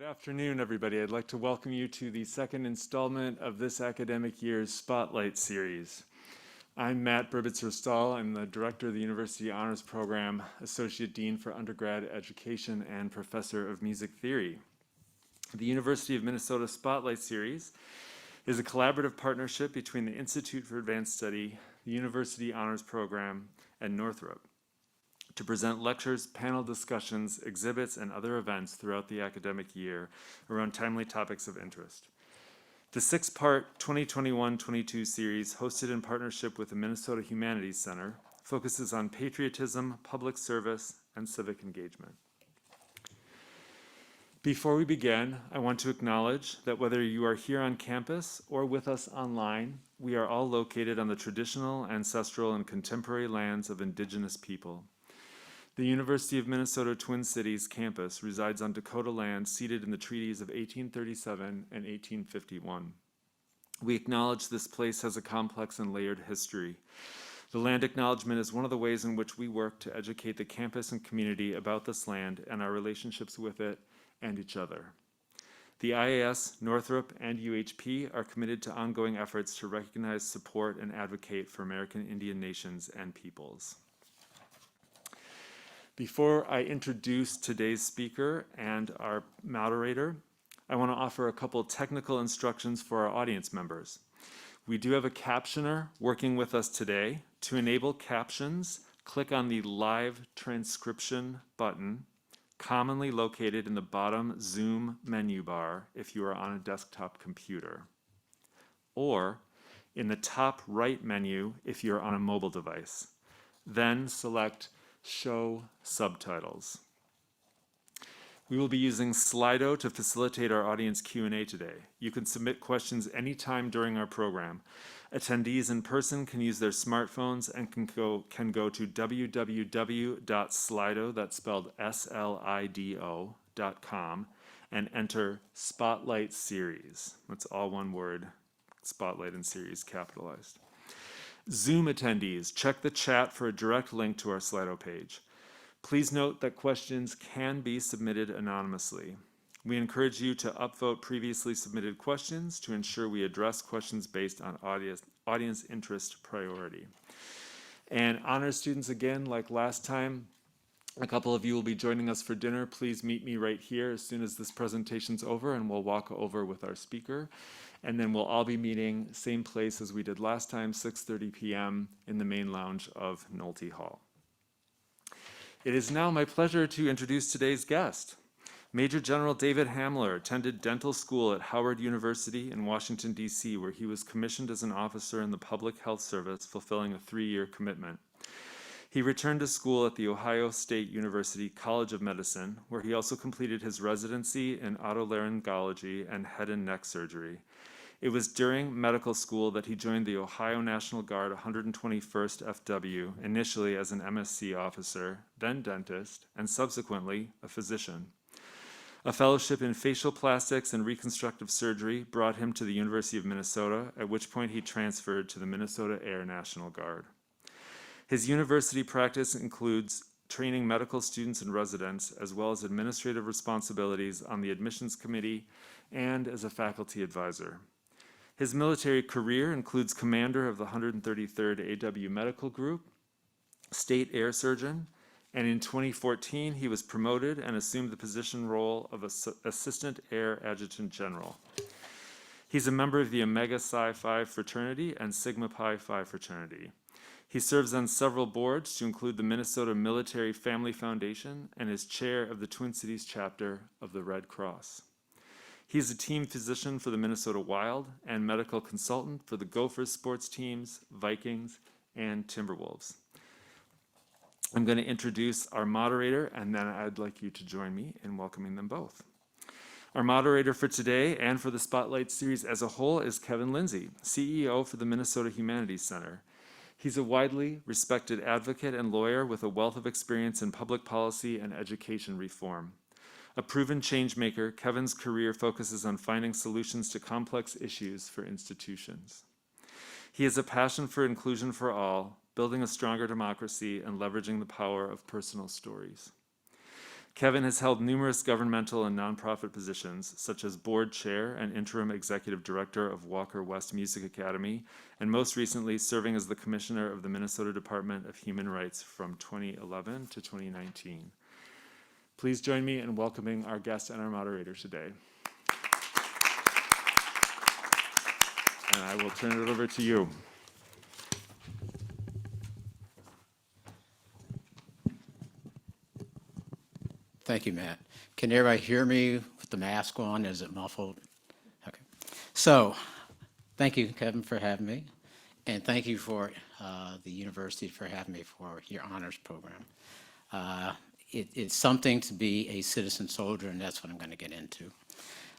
Good afternoon, everybody. I'd like to welcome you to the second installment of this academic year's Spotlight Series. I'm Matt Burbitzer-Stahl. I'm the Director of the University Honors Program, Associate Dean for Undergrad Education, and Professor of Music Theory. The University of Minnesota Spotlight Series is a collaborative partnership between the Institute for Advanced Study, the University Honors Program, and Northrop to present lectures, panel discussions, exhibits, and other events throughout the academic year around timely topics of interest. The six-part 2021-22 series, hosted in partnership with the Minnesota Humanities Center, focuses on patriotism, public service, and civic engagement. Before we begin, I want to acknowledge that whether you are here on campus or with us online, we are all located on the traditional, ancestral, and contemporary lands of Indigenous people. The University of Minnesota Twin Cities campus resides on Dakota land ceded in the treaties of 1837 and 1851. We acknowledge this place has a complex and layered history. The land acknowledgement is one of the ways in which we work to educate the campus and community about this land and our relationships with it and each other. The IAS, Northrop, and UHP are committed to ongoing efforts to recognize, support, and advocate for American Indian nations and peoples. Before I introduce today's speaker and our moderator, I want to offer a couple technical instructions for our audience members. We do have a captioner working with us today. To enable captions, click on the live transcription button, commonly located in the bottom Zoom menu bar if you are on a desktop computer, or in the top right menu if you're on a mobile device. Then select Show Subtitles. We will be using Slido to facilitate our audience Q&A today. You can submit questions anytime during our program. Attendees in person can use their smartphones and can go to www.slido, that's spelled SLIDO.com, and enter Spotlight Series. That's all one word, Spotlight and Series capitalized. Zoom attendees, check the chat for a direct link to our Slido page. Please note that questions can be submitted anonymously. We encourage you to upvote previously submitted questions to ensure we address questions based on audience interest priority. And honor students, again, like last time, a couple of you will be joining us for dinner. Please meet me right here as soon as this presentation's over, and we'll walk over with our speaker. And then we'll all be meeting same place as we did last time, 6:30 p.m. in the main lounge of Nolte Hall. It is now my pleasure to introduce today's guest. Major General David Hamlar attended dental school at Howard University in Washington, D.C., where he was commissioned as an officer in the Public Health Service, fulfilling a 3-year commitment. He returned to school at the Ohio State University College of Medicine, where he also completed his residency in otolaryngology and head and neck surgery. It was during medical school that he joined the Ohio National Guard 121st FW, initially as an MSc officer, then dentist, and subsequently a physician. A fellowship in facial plastics and reconstructive surgery brought him to the University of Minnesota, at which point he transferred to the Minnesota Air National Guard. His university practice includes training medical students and residents, as well as administrative responsibilities on the admissions committee and as a faculty advisor. His military career includes commander of the 133rd AW Medical Group, state air surgeon, and in 2014 he was promoted and assumed the position role of Assistant Air Adjutant General. He's a member of the Omega Psi Phi fraternity and Sigma Pi Phi fraternity. He serves on several boards to include the Minnesota Military Family Foundation and is chair of the Twin Cities chapter of the Red Cross. He's a team physician for the Minnesota Wild and medical consultant for the Gophers sports teams, Vikings, and Timberwolves. I'm going to introduce our moderator, and then I'd like you to join me in welcoming them both. Our moderator for today and for the Spotlight series as a whole is Kevin Lindsey, CEO for the Minnesota Humanities Center. He's a widely respected advocate and lawyer with a wealth of experience in public policy and education reform. A proven changemaker, Kevin's career focuses on finding solutions to complex issues for institutions. He has a passion for inclusion for all, building a stronger democracy, and leveraging the power of personal stories. Kevin has held numerous governmental and nonprofit positions, such as board chair and interim executive director of Walker West Music Academy, and most recently serving as the commissioner of the Minnesota Department of Human Rights from 2011 to 2019. Please join me in welcoming our guest and our moderator today. And I will turn it over to you. Thank you, Matt. Can everybody hear me with the mask on? Is it muffled? Okay. So, thank you, Kevin, for having me. And thank you for the university for having me for your honors program. It's something to be a citizen soldier, and that's what I'm going to get into.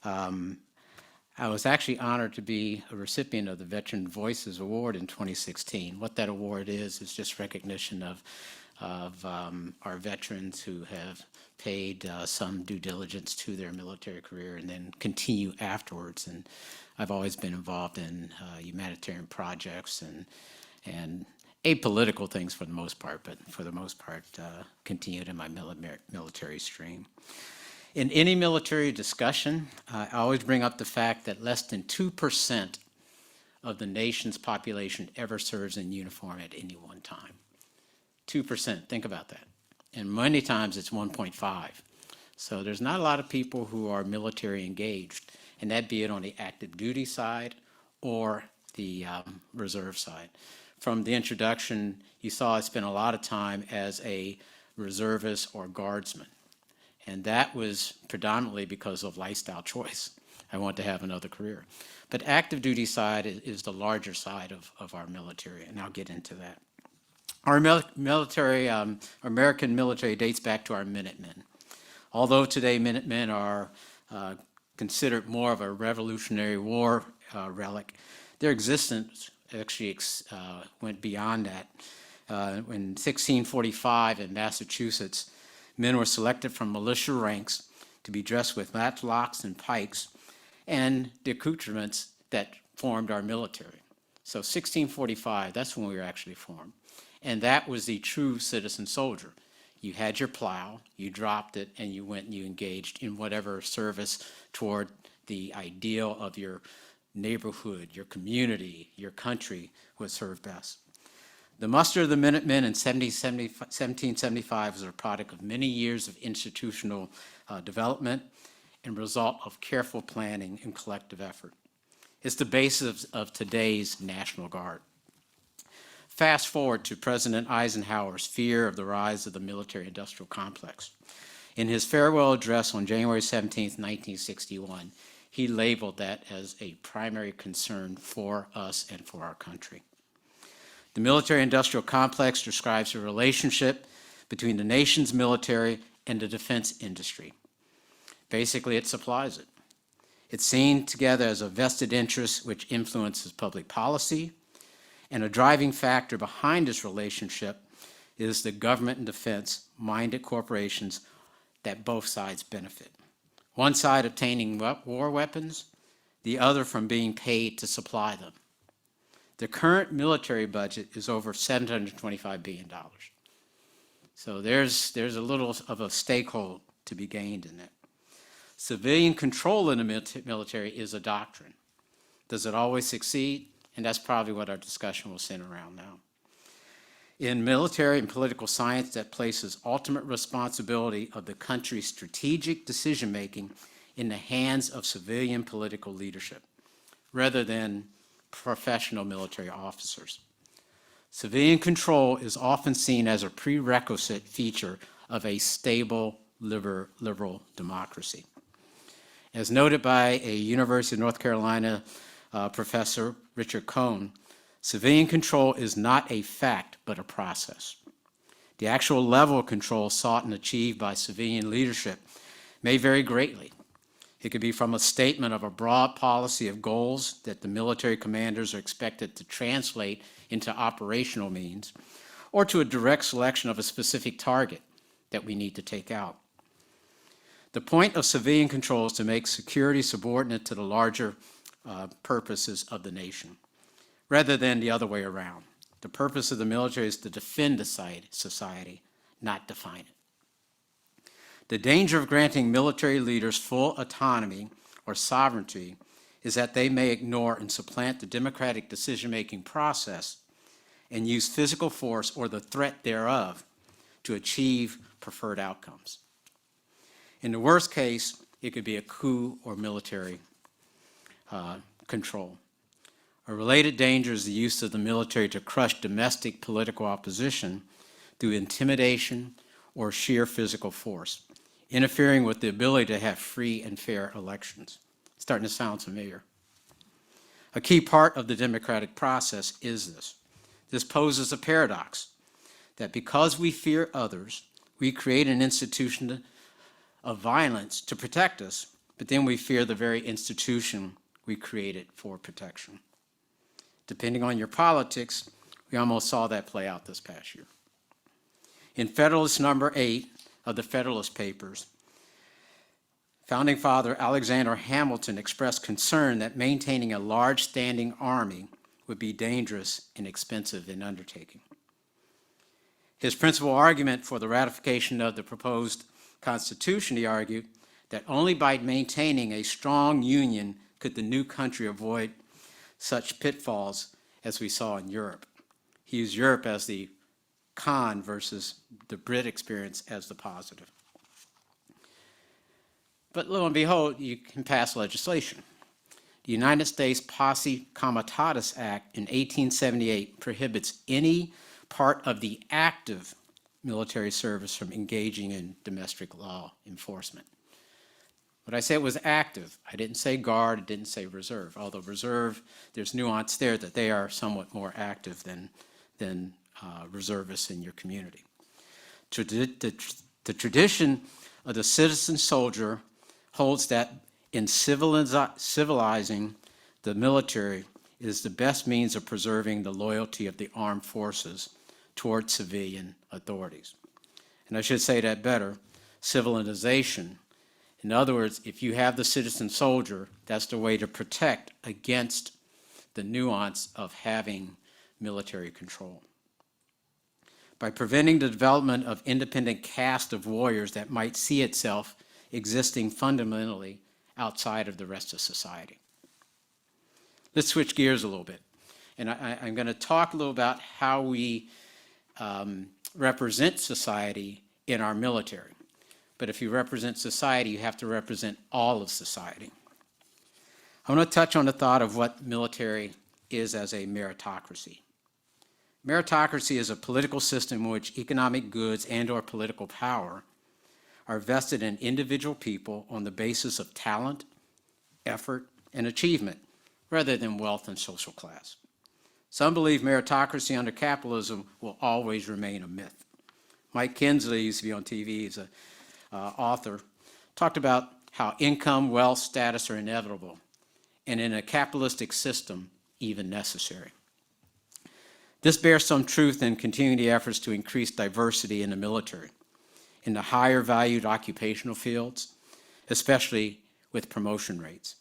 I was actually honored to be a recipient of the Veteran Voices Award in 2016. What that award is just recognition of our veterans who have paid some due diligence to their military career and then continue afterwards. And I've always been involved in humanitarian projects and apolitical things for the most part, but for the most part continued in my military stream. In any military discussion, I always bring up the fact that less than 2% of the nation's population ever serves in uniform at any one time. 2%, think about that. And many times it's 1.5. So there's not a lot of people who are military engaged, and that be it on the active duty side or the reserve side. From the introduction, you saw I spent a lot of time as a reservist or guardsman. And that was predominantly because of lifestyle choice. I want to have another career. But active duty side is the larger side of our military, and I'll get into that. Our American military dates back to our Minutemen. Although today Minutemen are considered more of a Revolutionary War relic, their existence actually went beyond that. In 1645 in Massachusetts, men were selected from militia ranks to be dressed with matchlocks and pikes and the accoutrements that formed our military. So 1645, that's when we were actually formed. And that was the true citizen soldier. You had your plow, you dropped it, and you went and you engaged in whatever service toward the ideal of your neighborhood, your community, your country would serve best. The muster of the Minutemen in 1775 was a product of many years of institutional development and result of careful planning and collective effort. It's the basis of today's National Guard. Fast forward to President Eisenhower's fear of the rise of the military-industrial complex. In his farewell address on January 17, 1961, he labeled that as a primary concern for us and for our country. The military-industrial complex describes a relationship between the nation's military and the defense industry. Basically, it supplies it. It's seen together as a vested interest which influences public policy, and a driving factor behind this relationship is the government and defense-minded corporations that both sides benefit. One side obtaining war weapons, the other from being paid to supply them. The current military budget is over $725 billion. So there's a little of a stakehold to be gained in that. Civilian control in the military is a doctrine. Does it always succeed? And that's probably what our discussion will center around now. In military and political science, that places ultimate responsibility of the country's strategic decision-making in the hands of civilian political leadership, rather than professional military officers. Civilian control is often seen as a prerequisite feature of a stable liberal democracy. As noted by a University of North Carolina Professor Richard Cohn, civilian control is not a fact, but a process. The actual level of control sought and achieved by civilian leadership may vary greatly. It could be from a statement of a broad policy of goals that the military commanders are expected to translate into operational means, or to a direct selection of a specific target that we need to take out. The point of civilian control is to make security subordinate to the larger purposes of the nation, rather than the other way around. The purpose of the military is to defend the society, not define it. The danger of granting military leaders full autonomy or sovereignty is that they may ignore and supplant the democratic decision-making process and use physical force or the threat thereof to achieve preferred outcomes. In the worst case, it could be a coup or military control. A related danger is the use of the military to crush domestic political opposition through intimidation or sheer physical force, interfering with the ability to have free and fair elections. Starting to sound familiar. A key part of the democratic process is this. This poses a paradox that because we fear others, we create an institution of violence to protect us, but then we fear the very institution we created for protection. Depending on your politics, we almost saw that play out this past year. In Federalist number 8 of the Federalist Papers, Founding Father Alexander Hamilton expressed concern that maintaining a large standing army would be dangerous and expensive in undertaking. His principal argument for the ratification of the proposed Constitution, he argued, that only by maintaining a strong union could the new country avoid such pitfalls as we saw in Europe. He used Europe as the con versus the Brit experience as the positive. But lo and behold, you can pass legislation. The United States Posse Act in 1878 prohibits any part of the active military service from engaging in domestic law enforcement. But I said it was active. I didn't say guard, I didn't say reserve. Although reserve, there's nuance there that they are somewhat more active than reservists in your community. The tradition of the citizen soldier holds that in civilizing the military is the best means of preserving the loyalty of the armed forces toward civilian authorities. And I should say that better, civilization. In other words, if you have the citizen soldier, that's the way to protect against the nuance of having military control. By preventing the development of independent caste of warriors that might see itself existing fundamentally outside of the rest of society. Let's switch gears a little bit. And I'm going to talk a little about how we represent society in our military. But if you represent society, you have to represent all of society. I want to touch on the thought of what military is as a meritocracy. Meritocracy is a political system in which economic goods and/or political power are vested in individual people on the basis of talent, effort, and achievement, rather than wealth and social class. Some believe meritocracy under capitalism will always remain a myth. Mike Kinsley used to be on TV, he's an author, talked about how income, wealth, status are inevitable, and in a capitalistic system, even necessary. This bears some truth in continuing the efforts to increase diversity in the military, in the higher valued occupational fields, especially with promotion rates.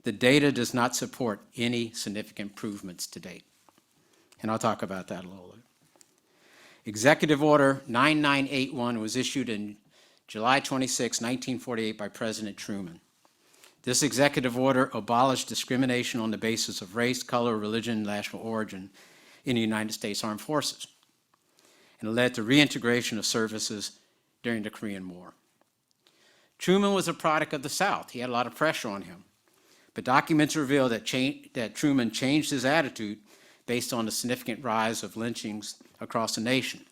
The data does not support any significant improvements to date. And I'll talk about that a little later. Executive Order 9981 was issued in July 26, 1948 by President Truman. This executive order abolished discrimination on the basis of race, color, religion, and national origin in the United States Armed Forces, and it led to reintegration of services during the Korean War. Truman was a product of the South. He had a lot of pressure on him. But documents reveal that Truman changed his attitude based on the significant rise of lynchings across the nation.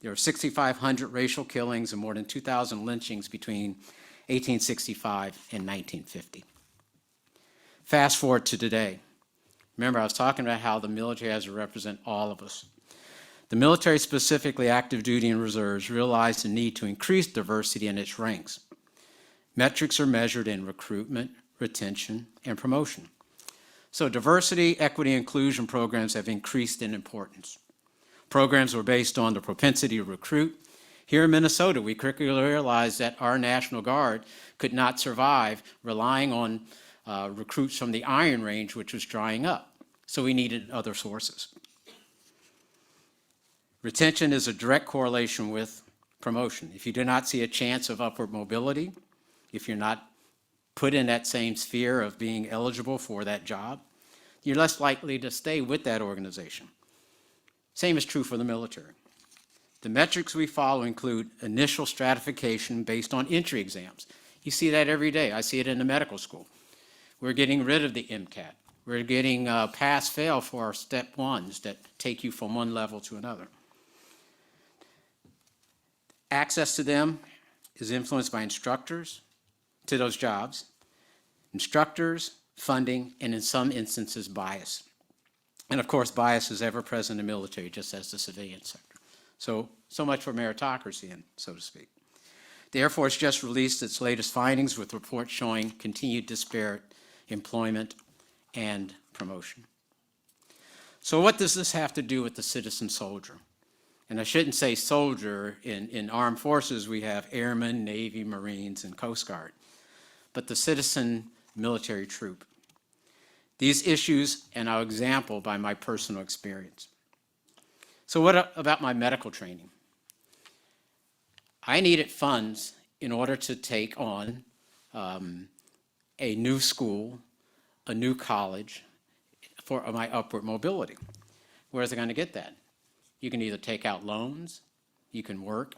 There were 6,500 racial killings and more than 2,000 lynchings between 1865 and 1950. Fast forward to today. Remember, I was talking about how the military has to represent all of us. The military, specifically active duty and reserves, realized the need to increase diversity in its ranks. Metrics are measured in recruitment, retention, and promotion. So diversity, equity, and inclusion programs have increased in importance. Programs were based on the propensity to recruit. Here in Minnesota, we quickly realized that our National Guard could not survive relying on recruits from the Iron Range, which was drying up. So we needed other sources. Retention is a direct correlation with promotion. If you do not see a chance of upward mobility, if you're not put in that same sphere of being eligible for that job, you're less likely to stay with that organization. Same is true for the military. The metrics we follow include initial stratification based on entry exams. You see that every day. I see it in the medical school. We're getting rid of the MCAT. We're getting pass-fail for our step ones that take you from one level to another. Access to them is influenced by instructors to those jobs, instructors, funding, and in some instances, bias. And of course, bias is ever present in the military, just as the civilian sector. So much for meritocracy, so to speak. The Air Force just released its latest findings with reports showing continued disparate employment and promotion. So what does this have to do with the citizen soldier? And I shouldn't say soldier. In armed forces, we have airmen, Navy, Marines, and Coast Guard. But the citizen military troop. These issues, and I'll example by my personal experience. So what about my medical training? I needed funds in order to take on a new school, a new college for my upward mobility. Where is I going to get that? You can either take out loans, you can work,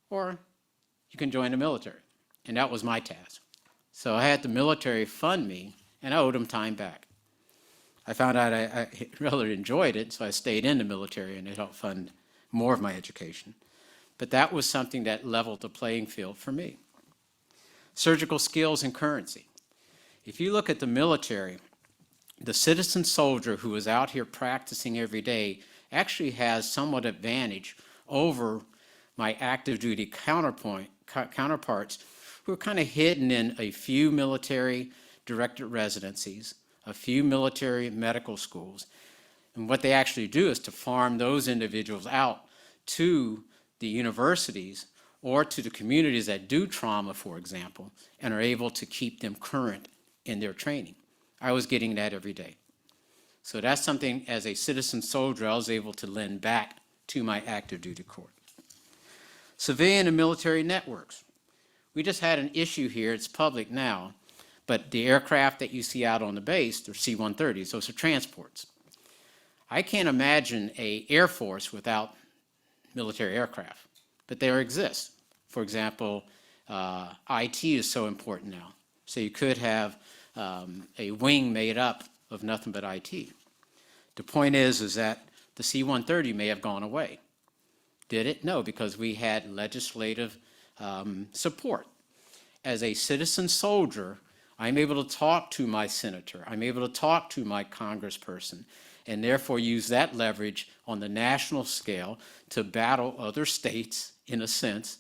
or you can join the military. And that was my task. So I had the military fund me, and I owed them time back. I found out I really enjoyed it, so I stayed in the military, and it helped fund more of my education. But that was something that leveled the playing field for me. Surgical skills and currency. If you look at the military, the citizen soldier who is out here practicing every day actually has somewhat advantage over my active duty counterparts who are kind of hidden in a few military directed residencies, a few military medical schools. And what they actually do is to farm those individuals out to the universities or to the communities that do trauma, for example, and are able to keep them current in their training. I was getting that every day. So that's something, as a citizen soldier, I was able to lend back to my active duty corps. Civilian and military networks. We just had an issue here, it's public now, but the aircraft that you see out on the base, they're C-130s, those are transports. I can't imagine an Air Force without military aircraft, but there exists. For example, IT is so important now. So you could have a wing made up of nothing but IT. The point is that the C-130 may have gone away. Did it? No, because we had legislative support. As a citizen soldier, I'm able to talk to my senator, I'm able to talk to my congressperson, and therefore use that leverage on the national scale to battle other states, in a sense,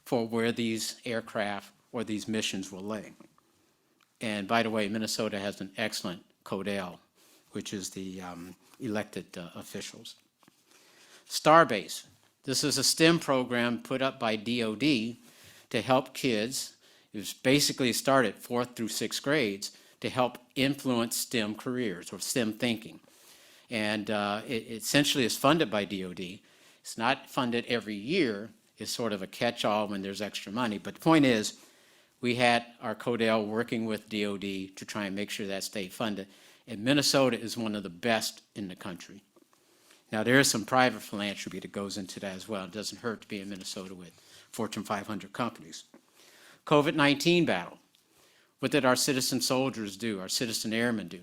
for where these aircraft or these missions will lay. And by the way, Minnesota has an excellent CODEL, which is the elected officials. Starbase. This is a STEM program put up by DOD to help kids. It was basically started 4th through 6th grades to help influence STEM careers or STEM thinking. And it essentially is funded by DOD. It's not funded every year. It's sort of a catch-all when there's extra money. But the point is, we had our CODEL working with DOD to try and make sure that stayed funded. And Minnesota is one of the best in the country. Now, there is some private philanthropy that goes into that as well. It doesn't hurt to be in Minnesota with Fortune 500 companies. COVID-19 battle. What did our citizen soldiers do, our citizen airmen do?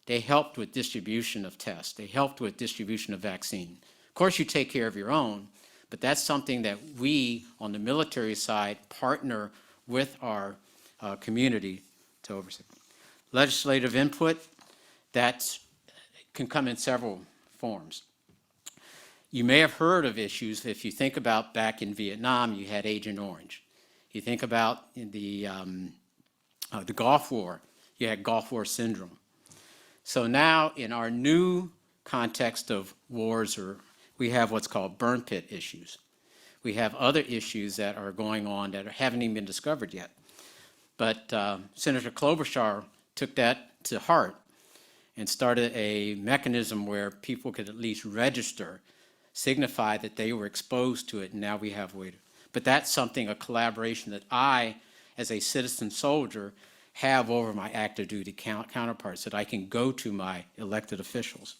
They helped with distribution of tests. They helped with distribution of vaccine. Of course, you take care of your own, but that's something that we, on the military side, partner with our community to oversee. Legislative input, that can come in several forms. You may have heard of issues. If you think about back in Vietnam, you had Agent Orange. You think about the Gulf War, you had Gulf War syndrome. So now in our new context of wars, we have what's called burn pit issues. We have other issues that are going on that haven't even been discovered yet. But Senator Klobuchar took that to heart and started a mechanism where people could at least register, signify that they were exposed to it, and now we have a way But that's something, a collaboration that I, as a citizen soldier, have over my active duty counterparts, that I can go to my elected officials.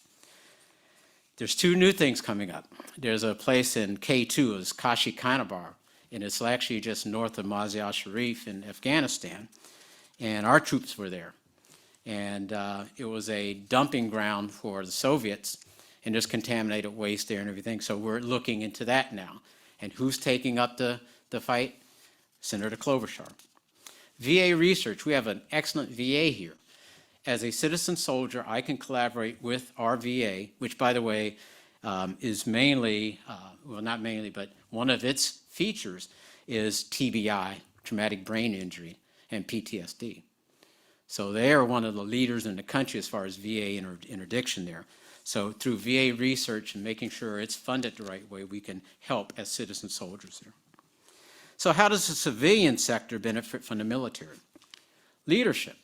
There's two new things coming up. There's a place in K2, it's Kashi Kanabar, and it's actually just north of Mazar-i-Sharif in Afghanistan, and our troops were there. And it was a dumping ground for the Soviets, and there's contaminated waste there and everything, so we're looking into that now. And who's taking up the fight? Senator Klobuchar. VA research, we have an excellent VA here. As a citizen soldier, I can collaborate with our VA, which, by the way, is mainly, well, not mainly, but one of its features is TBI, traumatic brain injury, and PTSD. So they are one of the leaders in the country as far as VA interdiction there. So through VA research and making sure it's funded the right way, we can help as citizen soldiers there. So how does the civilian sector benefit from the military? Leadership.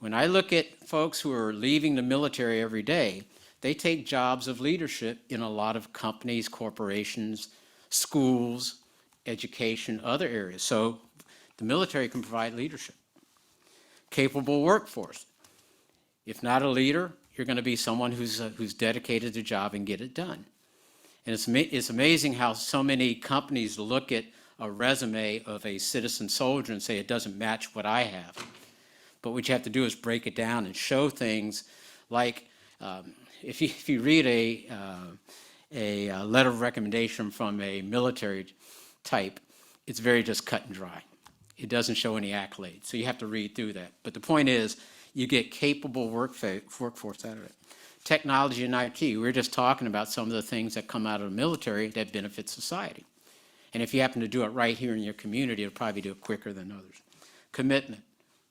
When I look at folks who are leaving the military every day, they take jobs of leadership in a lot of companies, corporations, schools, education, other areas. So the military can provide leadership. Capable workforce. If not a leader, you're going to be someone who's dedicated to the job and get it done. And it's amazing how so many companies look at a resume of a citizen soldier and say it doesn't match what I have. But what you have to do is break it down and show things like, if you read a letter of recommendation from a military type, it's very just cut and dry. It doesn't show any accolades, so you have to read through that. But the point is, you get capable workforce out of it. Technology and IT, we were just talking about some of the things that come out of the military that benefit society. And if you happen to do it right here in your community, it'll probably do it quicker than others. Commitment,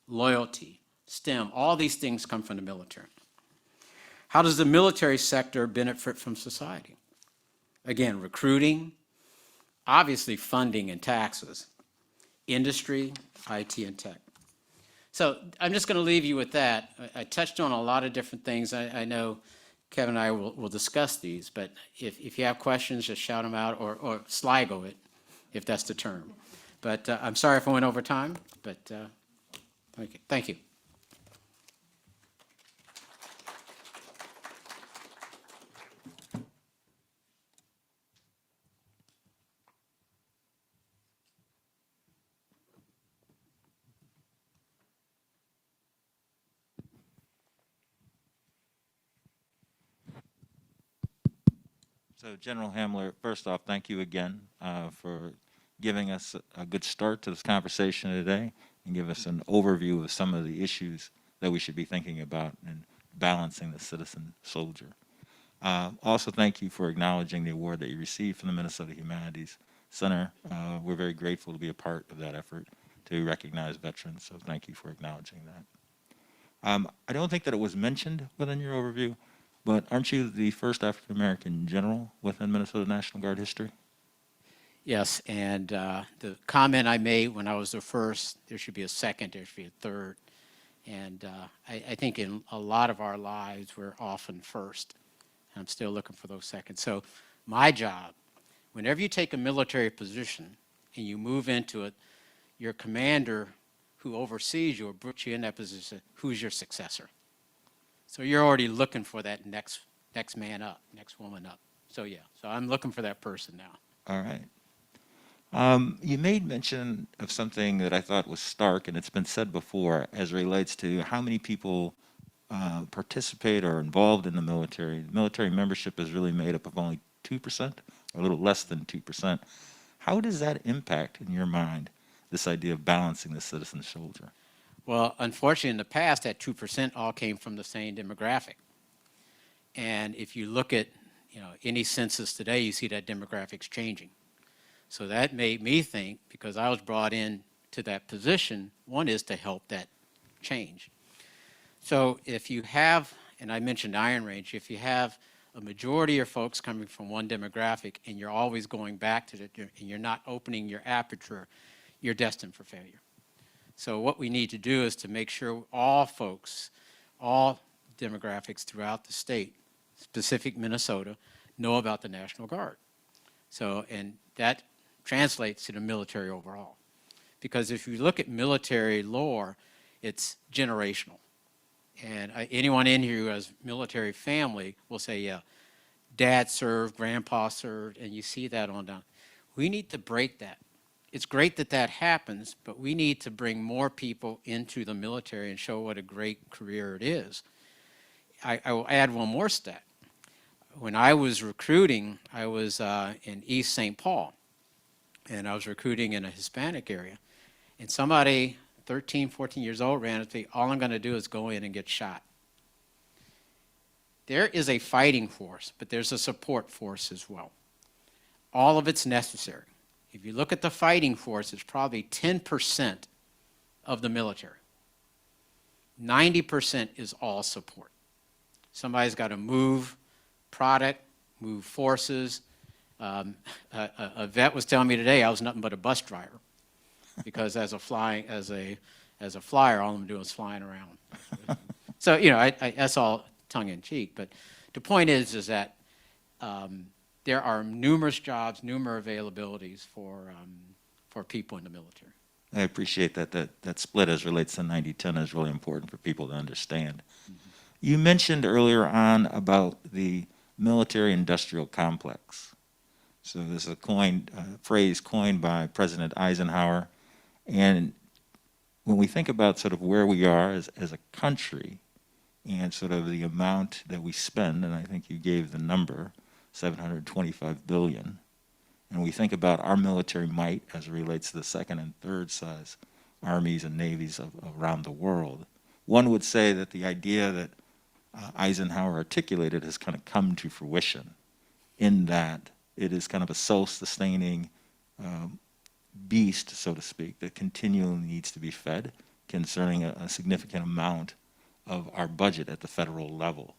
loyalty, STEM, all these things come from the military. How does the military sector benefit from society? Again, recruiting, obviously funding and taxes, industry, IT, and tech. So I'm just going to leave you with that. I touched on a lot of different things. I know Kevin and I will discuss these, but if you have questions, just shout them out, or Sligo it, if that's the term. But I'm sorry if I went over time, but okay. Thank you. So General Hamlar, first off, thank you again for giving us a good start to this conversation today and give us an overview of some of the issues that we should be thinking about in balancing the citizen soldier. Also, thank you for acknowledging the award that you received from the Minnesota Humanities Center. We're very grateful to be a part of that effort to recognize veterans, so thank you for acknowledging that. I don't think that it was mentioned within your overview, but aren't you the first African-American general within Minnesota National Guard history? Yes, and the comment I made when I was the first, there should be a second, there should be a third. And I think in a lot of our lives, we're often first. And I'm still looking for those seconds. So my job, whenever you take a military position and you move into it, your commander who oversees you or puts you in that position, who's your successor? So you're already looking for that next man up, next woman up. So yeah, so I'm looking for that person now. All right. You made mention of something that I thought was stark, and it's been said before, as it relates to how many people participate or are involved in the military. Military membership is really made up of only 2%, or a little less than 2%. How does that impact, in your mind, this idea of balancing the citizen soldier? Well, unfortunately, in the past, that 2% all came from the same demographic. And if you look at any census today, you see that demographics changing. So that made me think, because I was brought in to that position, one is to help that change. So if you have, and I mentioned Iron Range, if you have a majority of folks coming from one demographic and you're always going back to it and you're not opening your aperture, you're destined for failure. So what we need to do is to make sure all folks, all demographics throughout the state, specific Minnesota, know about the National Guard. So, and that translates to the military overall. Because if you look at military lore, it's generational. And anyone in here who has military family will say, yeah, dad served, grandpa served, and you see that on down. We need to break that. It's great that that happens, but we need to bring more people into the military and show what a great career it is. I will add one more stat. When I was recruiting, I was in East St. Paul, and I was recruiting in a Hispanic area. And somebody, 13, 14 years old, ran up to me, all I'm going to do is go in and get shot. There is a fighting force, but there's a support force as well. All of it's necessary. If you look at the fighting force, it's probably 10% of the military. 90% is all support. Somebody's got to move product, move forces. A vet was telling me today I was nothing but a bus driver because as a flyer, all I'm doing is flying around. So, you know, that's all tongue in cheek. But the point is that there are numerous jobs, numerous availabilities for people in the military. I appreciate that split as relates to 90-10 is really important for people to understand. Mm-hmm. You mentioned earlier on about the military-industrial complex. So this is a phrase coined by President Eisenhower. And when we think about sort of where we are as a country and sort of the amount that we spend, and I think you gave the number, $725 billion, and we think about our military might as it relates to the second and third size armies and navies around the world, one would say that the idea that Eisenhower articulated has kind of come to fruition in that it is kind of a self-sustaining beast, so to speak, that continually needs to be fed concerning a significant amount of our budget at the federal level.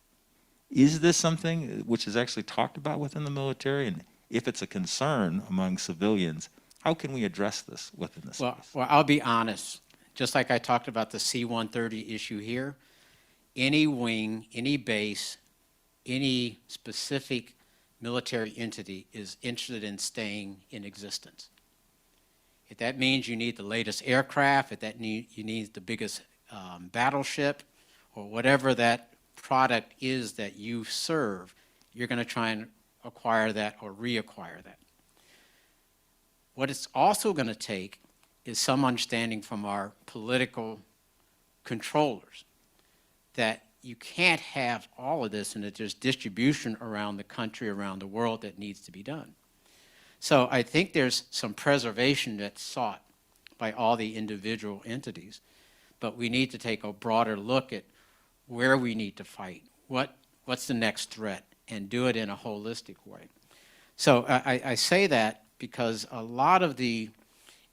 Is this something which is actually talked about within the military? And if it's a concern among civilians, how can we address this within the space? Well, I'll be honest. Just like I talked about the C-130 issue here, any wing, any base, any specific military entity is interested in staying in existence. If that means you need the latest aircraft, if that you need the biggest battleship, or whatever that product is that you serve, you're going to try and acquire that or reacquire that. What it's also going to take is some understanding from our political controllers that you can't have all of this and that there's distribution around the country, around the world that needs to be done. So I think there's some preservation that's sought by all the individual entities, but we need to take a broader look at where we need to fight, what's the next threat, and do it in a holistic way. So I say that because a lot of the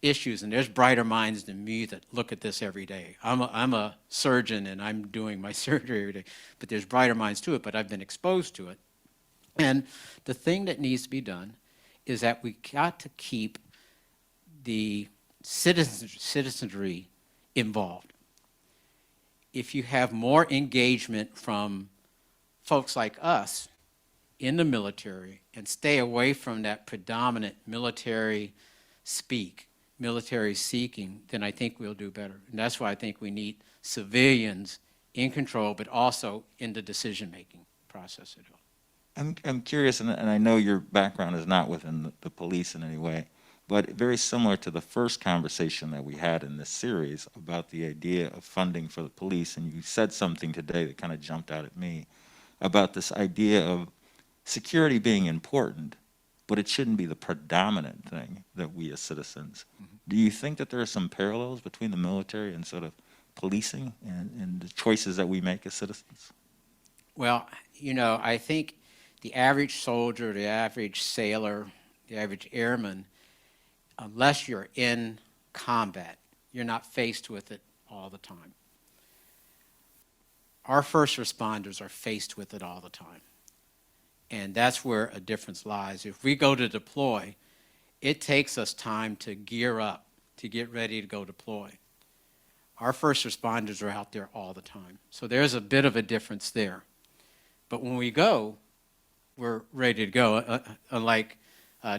issues, and there's brighter minds than me that look at this every day. I'm a surgeon and I'm doing my surgery every day, but there's brighter minds to it, but I've been exposed to it. And the thing that needs to be done is that we got to keep the citizenry involved. If you have more engagement from folks like us in the military and stay away from that predominant military speak, military seeking, then I think we'll do better. And that's why I think we need civilians in control, but also in the decision-making process at all. I'm curious, and I know your background is not within the police in any way, but very similar to the first conversation that we had in this series about the idea of funding for the police, and you said something today that kind of jumped out at me about this idea of security being important, but it shouldn't be the predominant thing that we as citizens. Mm-hmm. Do you think that there are some parallels between the military and sort of policing and the choices that we make as citizens? Well, you know, I think the average soldier, the average sailor, the average airman, unless you're in combat, you're not faced with it all the time. Our first responders are faced with it all the time. And that's where a difference lies. If we go to deploy, it takes us time to gear up, to get ready to go deploy. Our first responders are out there all the time. So there's a bit of a difference there. But when we go, we're ready to go. Unlike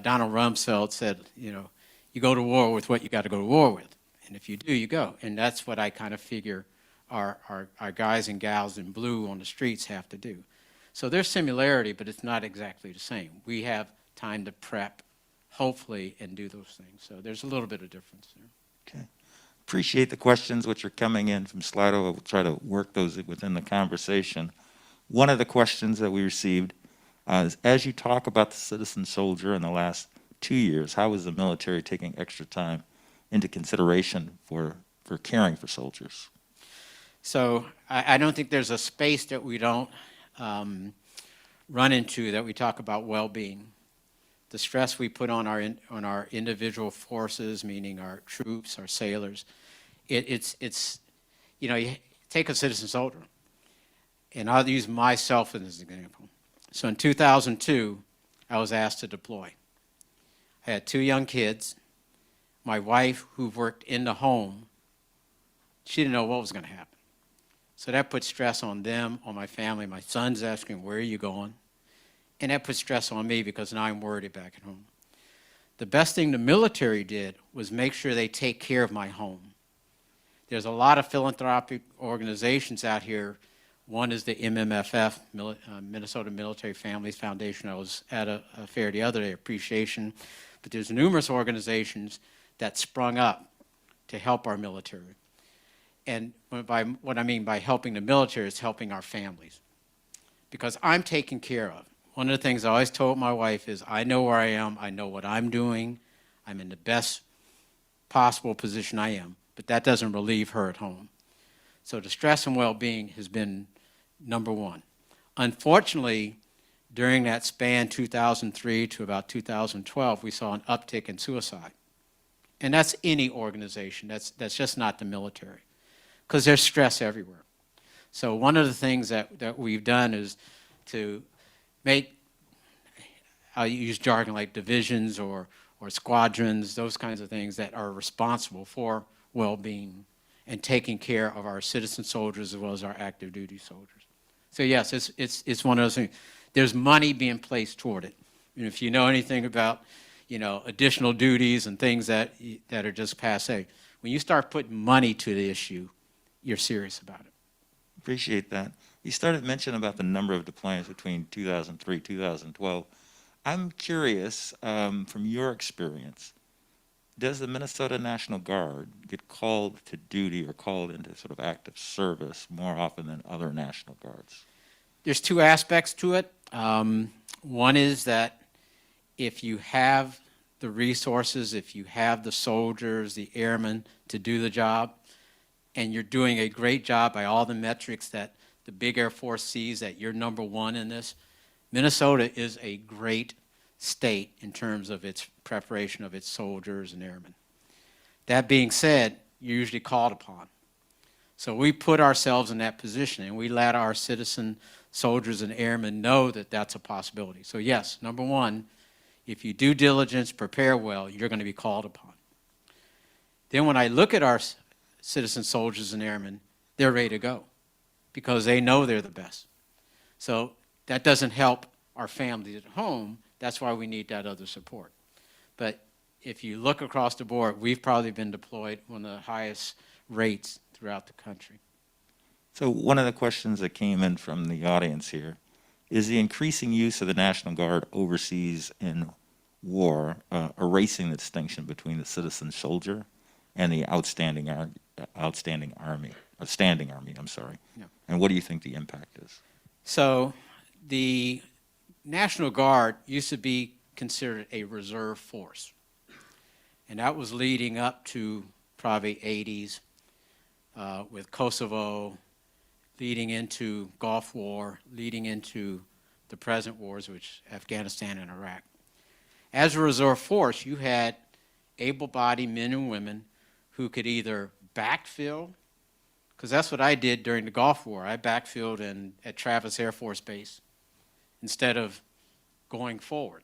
Donald Rumsfeld said, you know, you go to war with what you got to go to war with. And if you do, you go. And that's what I kind of figure our guys and gals in blue on the streets have to do. So there's similarity, but it's not exactly the same. We have time to prep, hopefully, and do those things. So there's a little bit of difference there. Okay. Appreciate the questions which are coming in from Slido. We'll try to work those within the conversation. One of the questions that we received is, as you talk about the citizen soldier in the last 2 years, how is the military taking extra time into consideration for caring for soldiers? So I don't think there's a space that we don't run into that we talk about well-being. The stress we put on our individual forces, meaning our troops, our sailors, it's you know, you take a citizen soldier, and I'll use myself as an example. So in 2002, I was asked to deploy. I had 2 young kids. My wife, who worked in the home, she didn't know what was going to happen. So that put stress on them, on my family. My son's asking, where are you going? And that put stress on me because now I'm worried back at home. The best thing the military did was make sure they take care of my home. There's a lot of philanthropic organizations out here. One is the MMFF, Minnesota Military Families Foundation. I was at a fair the other day, appreciation. But there's numerous organizations that sprung up to help our military. And what I mean by helping the military is helping our families. Because I'm taken care of. One of the things I always told my wife is, I know where I am, I know what I'm doing, I'm in the best possible position I am, but that doesn't relieve her at home. So the stress and well-being has been number one. Unfortunately, during that span, 2003 to about 2012, we saw an uptick in suicide. And that's any organization, that's just not the military, because there's stress everywhere. So one of the things that we've done is to make, I'll use jargon like divisions or squadrons, those kinds of things that are responsible for well-being and taking care of our citizen soldiers as well as our active duty soldiers. So yes, it's one of those things. There's money being placed toward it. And if you know anything about, you know, additional duties and things that are just passé, when you start putting money to the issue, you're serious about it. Appreciate that. You started mentioning about the number of deployments between 2003 2012. I'm curious, from your experience, does the Minnesota National Guard get called to duty or called into sort of active service more often than other National Guards? There's 2 aspects to it. One is that if you have the resources, if you have the soldiers, the airmen to do the job, and you're doing a great job by all the metrics that the big Air Force sees that you're number 1 in this, Minnesota is a great state in terms of its preparation of its soldiers and airmen. That being said, you're usually called upon. So we put ourselves in that position, and we let our citizen soldiers and airmen know that that's a possibility. So yes, number 1, if you do diligence, prepare well, you're going to be called upon. Then when I look at our citizen soldiers and airmen, they're ready to go because they know they're the best. So that doesn't help our families at home. That's why we need that other support. But if you look across the board, we've probably been deployed one of the highest rates throughout the country. So one of the questions that came in from the audience here is the increasing use of the National Guard overseas in war, erasing the distinction between the citizen soldier and the standing army. Yeah. And what do you think the impact is? So the National Guard used to be considered a reserve force. And that was leading up to probably 80s with Kosovo, leading into Gulf War, leading into the present wars, which Afghanistan and Iraq. As a reserve force, you had able-bodied men and women who could either backfill, because that's what I did during the Gulf War. I backfilled at Travis Air Force Base instead of going forward.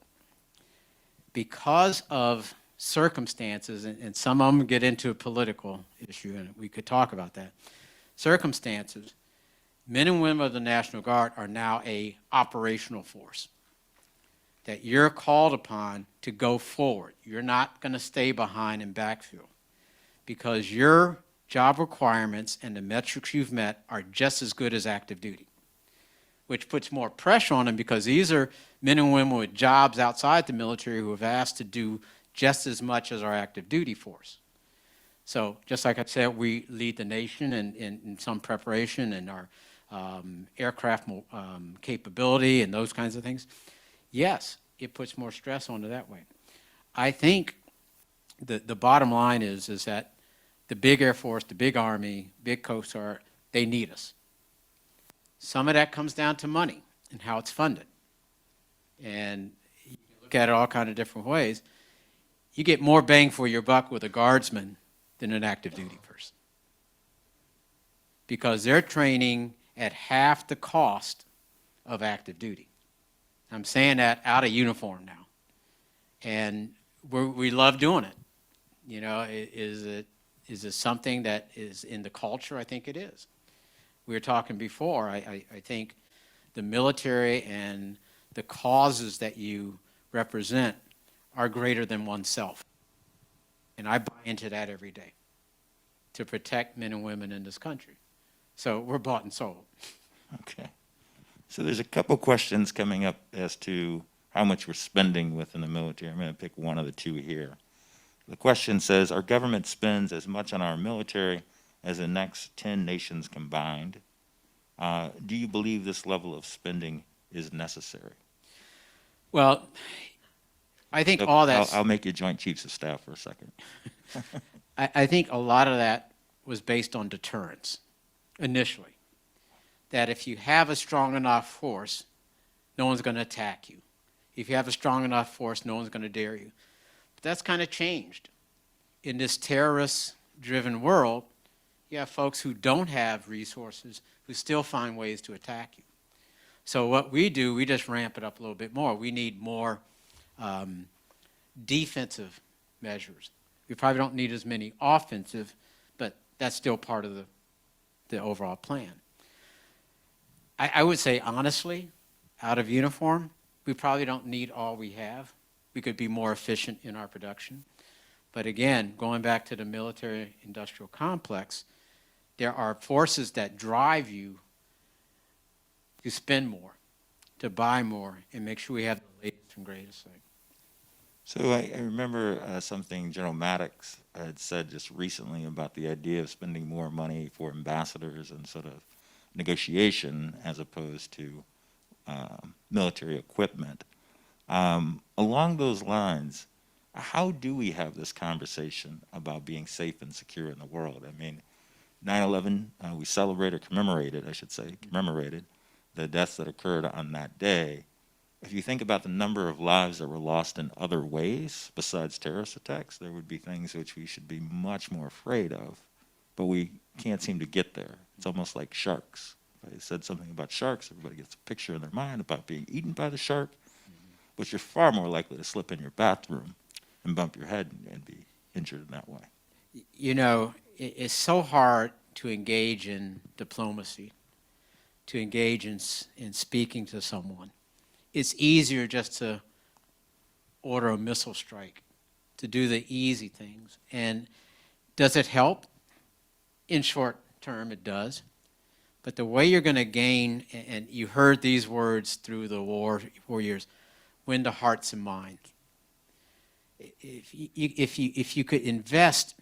Because of circumstances, and some of them get into a political issue, and we could talk about that, circumstances, men and women of the National Guard are now a operational force. that you're called upon to go forward. You're not going to stay behind and backfill because your job requirements and the metrics you've met are just as good as active duty, which puts more pressure on them because these are men and women with jobs outside the military who have asked to do just as much as our active duty force. So just like I said, we lead the nation in some preparation and our aircraft capability and those kinds of things. Yes, it puts more stress on it that way. I think the bottom line is that the big Air Force, the big Army, big Coast Guard, they need us. Some of that comes down to money and how it's funded. And you look at it all kind of different ways. You get more bang for your buck with a guardsman than an active duty person, because they're training at half the cost of active duty. I'm saying that out of uniform now. And we love doing it. You know, is it something that is in the culture? I think it is. We were talking before, I think the military and the causes that you represent are greater than oneself. And I buy into that every day, to protect men and women in this country. So we're bought and sold. Okay. So there's a couple questions coming up as to how much we're spending within the military. I'm going to pick one of the two here. The question says, our government spends as much on our military as the next 10 nations combined. Do you believe this level of spending is necessary? Well, I think So all that. I'll make you Joint Chiefs of Staff for a second. I think a lot of that was based on deterrence initially. That if you have a strong enough force, no one's going to attack you. If you have a strong enough force, no one's going to dare you. But that's kind of changed. In this terrorist-driven world, you have folks who don't have resources who still find ways to attack you. So what we do, we just ramp it up a little bit more. We need more defensive measures. We probably don't need as many offensive, but that's still part of the overall plan. I would say, honestly, out of uniform, we probably don't need all we have. We could be more efficient in our production. But again, going back to the military-industrial complex, there are forces that drive you to spend more, to buy more, and make sure we have the latest and greatest thing. So I remember something General Maddox had said just recently about the idea of spending more money for ambassadors and sort of negotiation as opposed to military equipment. Along those lines, how do we have this conversation about being safe and secure in the world? I mean, 9/11, we commemorated the deaths that occurred on that day. If you think about the number of lives that were lost in other ways besides terrorist attacks, there would be things which we should be much more afraid of, but we can't seem to get there. It's almost like sharks. If I said something about sharks, everybody gets a picture in their mind about being eaten by the shark, but you're far more likely to slip in your bathroom and bump your head and be injured in that way. You know, it's so hard to engage in diplomacy, to engage in speaking to someone. It's easier just to order a missile strike, to do the easy things. And does it help? In short term, it does. But the way you're going to gain, and you heard these words through the 4 years, win the hearts and minds. If you could invest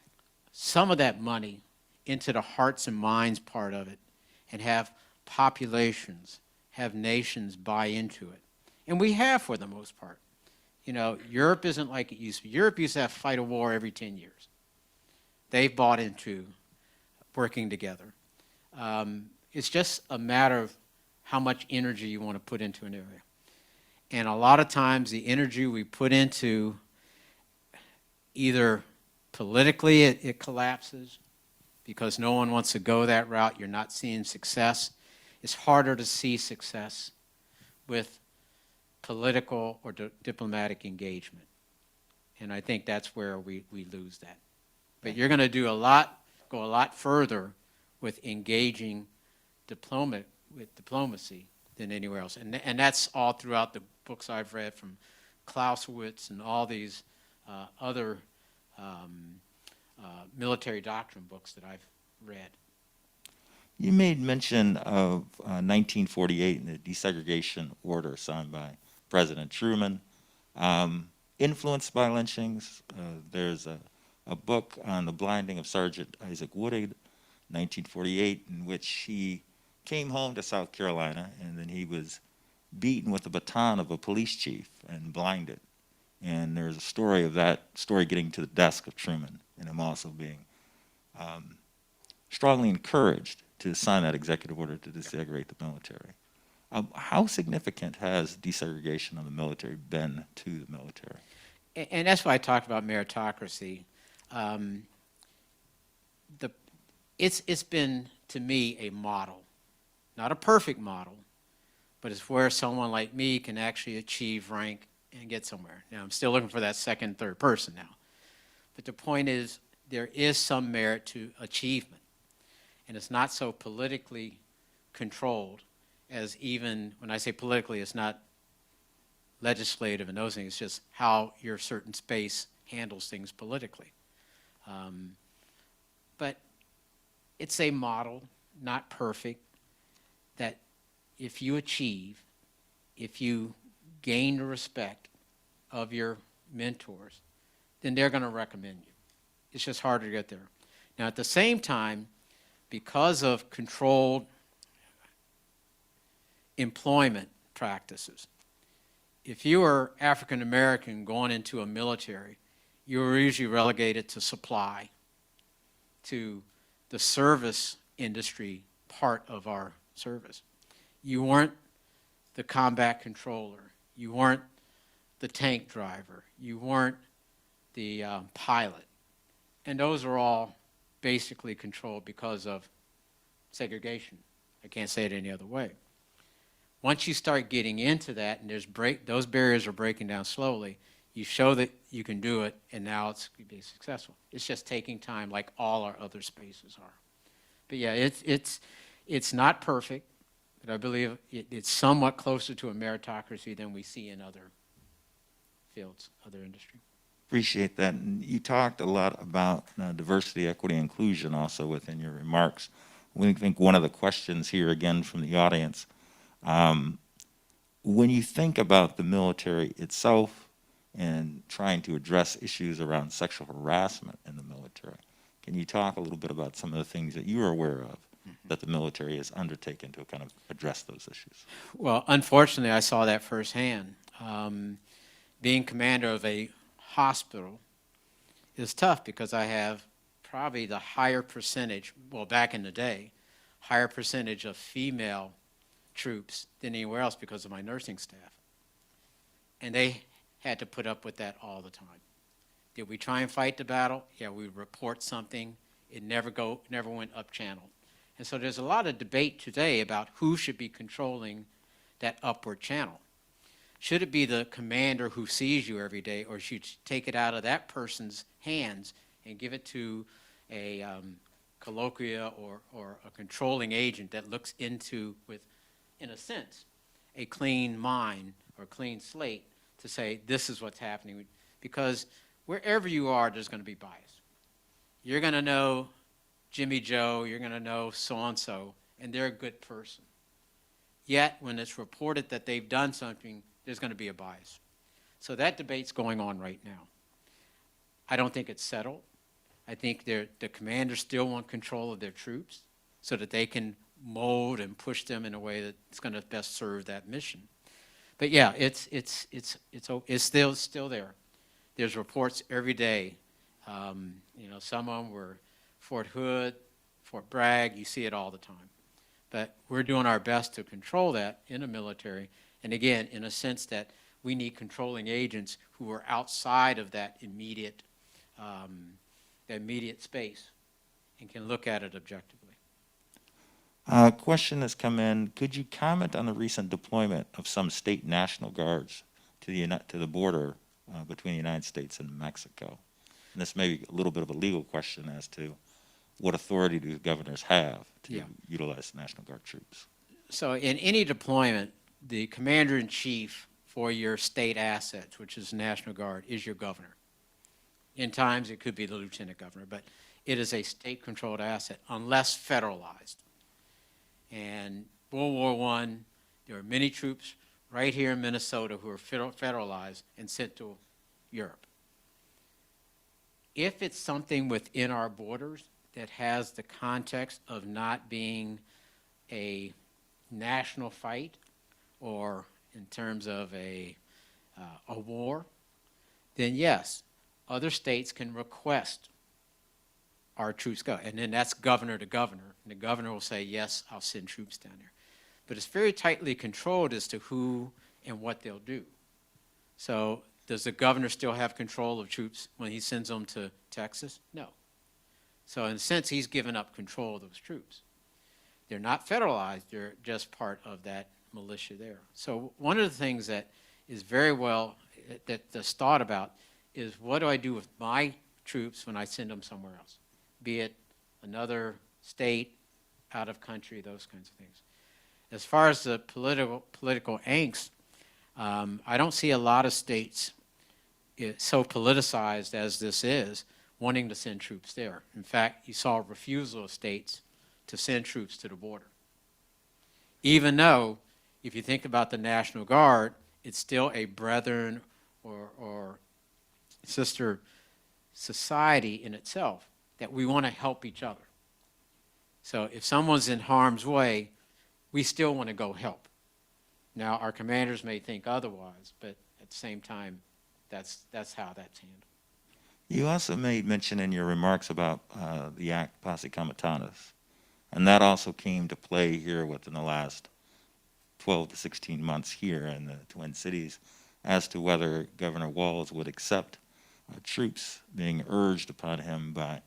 some of that money into the hearts and minds part of it and have populations, have nations buy into it. And we have for the most part. You know, Europe isn't like it used to be. Europe used to have fight a war every 10 years. They've bought into working together. It's just a matter of how much energy you want to put into an area. And a lot of times the energy we put into either politically it collapses because no one wants to go that route. You're not seeing success. It's harder to see success with political or diplomatic engagement. And I think that's where we lose that. But you're going to go a lot further with engaging diplomacy than anywhere else. And that's all throughout the books I've read from Clausewitz and all these other military doctrine books that I've read. You made mention of 1948 and the desegregation order signed by President Truman. Influenced by lynchings, there's a book on the blinding of Sergeant Isaac Woodard, 1948, in which he came home to South Carolina and then he was beaten with the baton of a police chief and blinded. And there's a story of that story getting to the desk of Truman and him also being strongly encouraged to sign that executive order to desegregate the military. How significant has desegregation of the military been to the military? And that's why I talked about meritocracy. It's been, to me, a model. Not a perfect model, but it's where someone like me can actually achieve rank and get somewhere. Now, I'm still looking for that second, third person now. But the point is, there is some merit to achievement. And it's not so politically controlled as even, when I say politically, it's not legislative and those things, it's just how your certain space handles things politically. But it's a model, not perfect, that if you achieve, if you gain the respect of your mentors, then they're going to recommend you. It's just harder to get there. Now, at the same time, because of controlled employment practices, if you are African American going into a military, you were usually relegated to supply, to the service industry part of our service. You weren't the combat controller. You weren't the tank driver. You weren't the pilot. And those are all basically controlled because of segregation. I can't say it any other way. Once you start getting into that and those barriers are breaking down slowly, you show that you can do it, and now it's going to be successful. It's just taking time like all our other spaces are. But yeah, it's not perfect, but I believe it's somewhat closer to a meritocracy than we see in other fields, other industry. Appreciate that. And you talked a lot about diversity, equity, inclusion also within your remarks. We think one of the questions here again from the audience, when you think about the military itself and trying to address issues around sexual harassment in the military, can you talk a little bit about some of the things that you are aware of that the military has undertaken to kind of address those issues? Well, unfortunately, I saw that firsthand. Being commander of a hospital is tough because I have probably the higher percentage, well, back in the day, higher percentage of female troops than anywhere else because of my nursing staff. And they had to put up with that all the time. Did we try and fight the battle? Yeah, we report something. It never went up channel. And so there's a lot of debate today about who should be controlling that upward channel. Should it be the commander who sees you every day, or should you take it out of that person's hands and give it to a colloquia or a controlling agent that looks into, with, in a sense, a clean mind or clean slate to say, this is what's happening? Because wherever you are, there's going to be bias. You're going to know Jimmy Joe, you're going to know so-and-so, and they're a good person. Yet, when it's reported that they've done something, there's going to be a bias. So that debate's going on right now. I don't think it's settled. I think the commanders still want control of their troops so that they can mold and push them in a way that's going to best serve that mission. But yeah, it's still there. There's reports every day. Some of them were Fort Hood, Fort Bragg. You see it all the time. But we're doing our best to control that in the military. And again, in a sense that we need controlling agents who are outside of that immediate space and can look at it objectively. A question has come in. Could you comment on the recent deployment of some state National Guards to the border between the United States and Mexico? And this may be a little bit of a legal question as to what authority do governors have to utilize National Guard troops? So in any deployment, the commander-in-chief for your state assets, which is the National Guard, is your governor. In times, it could be the lieutenant governor, but it is a state-controlled asset unless federalized. And World War I, there were many troops right here in Minnesota who were federalized and sent to Europe. If it's something within our borders that has the context of not being a national fight or in terms of a war, then yes, other states can request our troops go. And then that's governor to governor. And the governor will say, yes, I'll send troops down there. But it's very tightly controlled as to who and what they'll do. So does the governor still have control of troops when he sends them to Texas? No. So in a sense, he's given up control of those troops. They're not federalized, they're just part of that militia there. So one of the things that is very well, that's thought about is what do I do with my troops when I send them somewhere else? Be it another state, out of country, those kinds of things. As far as the political angst, I don't see a lot of states so politicized as this is, wanting to send troops there. In fact, you saw a refusal of states to send troops to the border. Even though, if you think about the National Guard, it's still a brethren or sister society in itself, that we want to help each other. So if someone's in harm's way, we still want to go help. Now, our commanders may think otherwise, but at the same time, that's how that's handled. You also made mention in your remarks about the act Posse Comitatus, and that also came to play here within the last 12 to 16 months here in the Twin Cities as to whether Governor Walz would accept troops being urged upon him by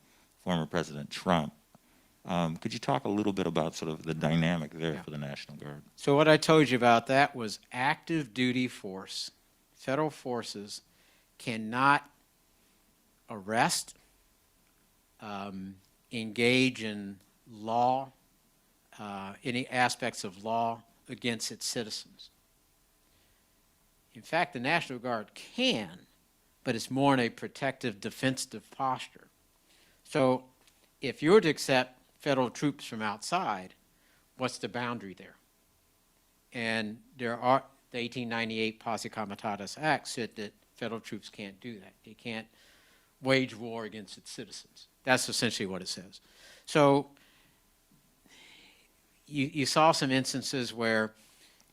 former President Trump. Could you talk a little bit about sort of the dynamic there for the National Guard? So what I told you about that was active duty force. Federal forces cannot arrest, engage in law, any aspects of law against its citizens. In fact, the National Guard can, but it's more in a protective, defensive posture. So if you were to accept federal troops from outside, what's the boundary there? And there are, the 1898 Posse Comitatus Act said that federal troops can't do that. They can't wage war against its citizens. That's essentially what it says. So you saw some instances where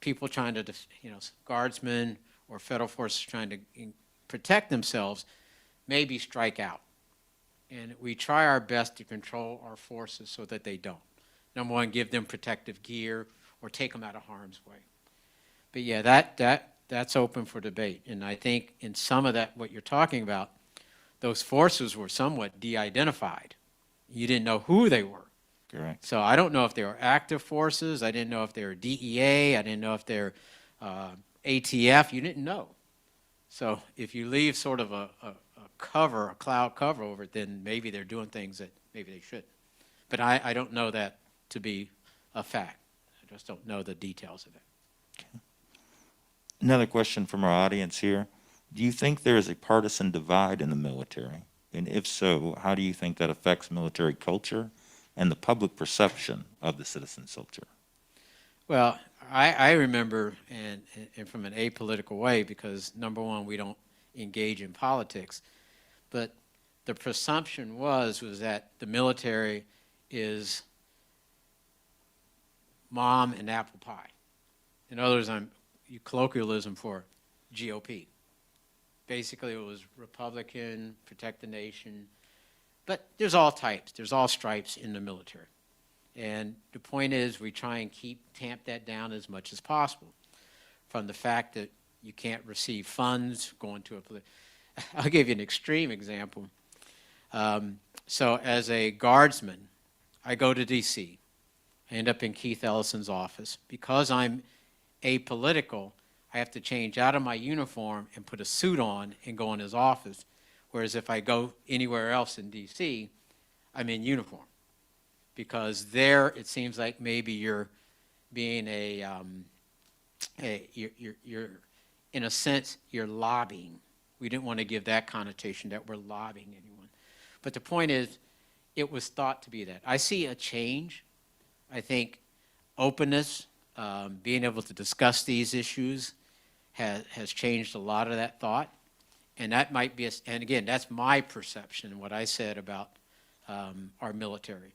people trying to, guardsmen or federal forces trying to protect themselves maybe strike out. And we try our best to control our forces so that they don't. Number one, give them protective gear or take them out of harm's way. But yeah, that's open for debate. And I think in some of that, what you're talking about, those forces were somewhat de-identified. You didn't know who they were. Correct. So I don't know if they were active forces. I didn't know if they were DEA. I didn't know if they're ATF. You didn't know. So if you leave sort of a cloud cover over it, then maybe they're doing things that maybe they shouldn't. But I don't know that to be a fact. I just don't know the details of it. Okay. Another question from our audience here. Do you think there is a partisan divide in the military? And if so, how do you think that affects military culture and the public perception of the citizen soldier? Well, I remember, and from an apolitical way, because number one, we don't engage in politics, but the presumption was that the military is mom and apple pie. In other words, colloquialism for GOP. Basically, it was Republican, protect the nation, but there's all types, there's all stripes in the military. And the point is, we try and tamp that down as much as possible. From the fact that you can't receive funds going to I'll give you an extreme example. So as a guardsman, I go to DC. I end up in Keith Ellison's office. Because I'm apolitical, I have to change out of my uniform and put a suit on and go in his office. Whereas if I go anywhere else in DC, I'm in uniform. Because there, it seems like maybe you're being you're in a sense, you're lobbying. We didn't want to give that connotation that we're lobbying anyone. But the point is, it was thought to be that. I see a change. I think openness, being able to discuss these issues has changed a lot of that thought. And that might be, and again, that's my perception, what I said about our military.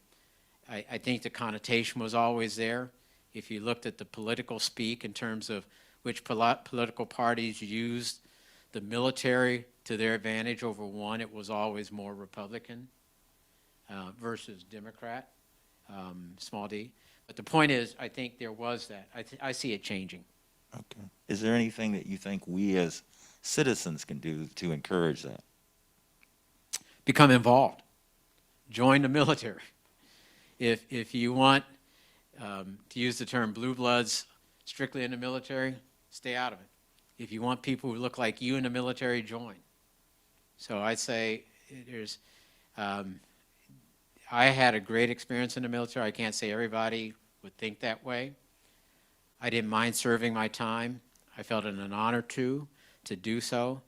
I think the connotation was always there. If you looked at the political speak in terms of which political parties used the military to their advantage over one, it was always more Republican versus Democrat, small d. But the point is, I think there was that. I see it changing. Okay. Is there anything that you think we as citizens can do to encourage that? Become involved. Join the military. If you want to use the term blue bloods strictly in the military, stay out of it. If you want people who look like you in the military, join. So I say there's, I had a great experience in the military. I can't say everybody would think that way. I didn't mind serving my time. I felt it an honor to do so.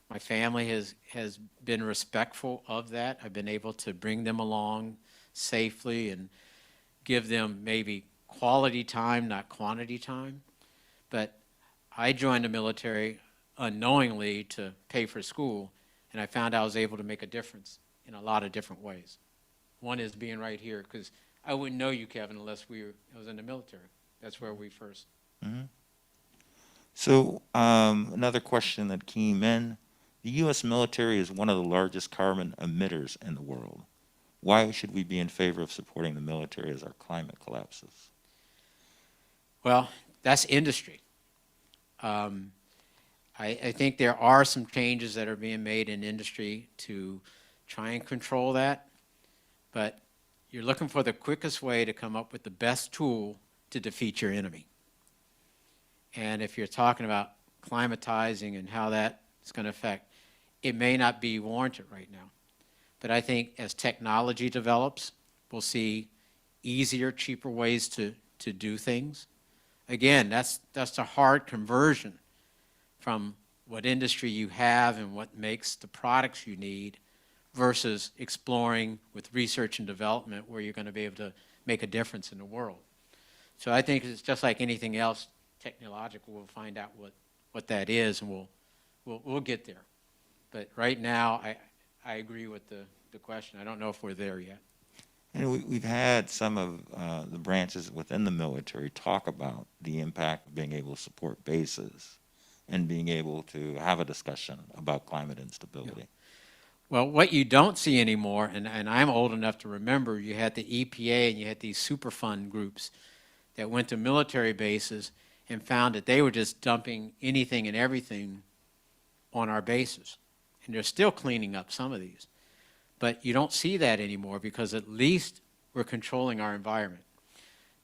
My family has been respectful of that. I've been able to bring them along safely and give them maybe quality time, not quantity time. But I joined the military unknowingly to pay for school, and I found I was able to make a difference in a lot of different ways. One is being right here, because I wouldn't know you, Kevin, unless I was in the military. That's where we first. Mm-hmm. So another question that came in, the U.S. military is one of the largest carbon emitters in the world. Why should we be in favor of supporting the military as our climate collapses? Well, that's industry. I think there are some changes that are being made in industry to try and control that, but you're looking for the quickest way to come up with the best tool to defeat your enemy. And if you're talking about climatizing and how that is going to affect, it may not be warranted right now. But I think as technology develops, we'll see easier, cheaper ways to do things. Again, that's a hard conversion from what industry you have and what makes the products you need versus exploring with research and development where you're going to be able to make a difference in the world. So I think it's just like anything else technological. We'll find out what that is, and we'll get there. But right now, I agree with the question. I don't know if we're there yet. And we've had some of the branches within the military talk about the impact of being able to support bases and being able to have a discussion about climate instability. Yeah. Well, what you don't see anymore, and I'm old enough to remember, you had the EPA and you had these Superfund groups that went to military bases and found that they were just dumping anything and everything on our bases. And they're still cleaning up some of these. But you don't see that anymore because at least we're controlling our environment.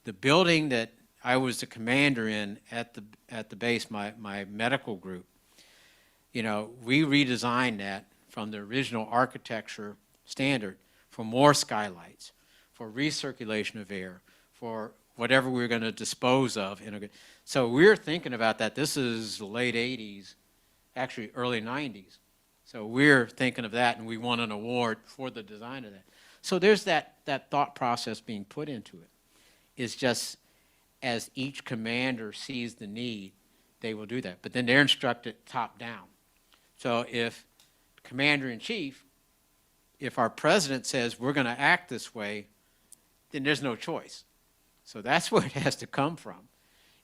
The building that I was the commander in at the base, my medical group, you know, we redesigned that from the original architecture standard for more skylights, for recirculation of air, for whatever we're going to dispose of. So we're thinking about that. This is the late 80s, actually early 90s. So we're thinking of that, and we won an award for the design of that. So there's that thought process being put into it. It's just as each commander sees the need, they will do that. But then they're instructed top down. So if commander-in-chief, if our president says we're going to act this way, then there's no choice. So that's where it has to come from.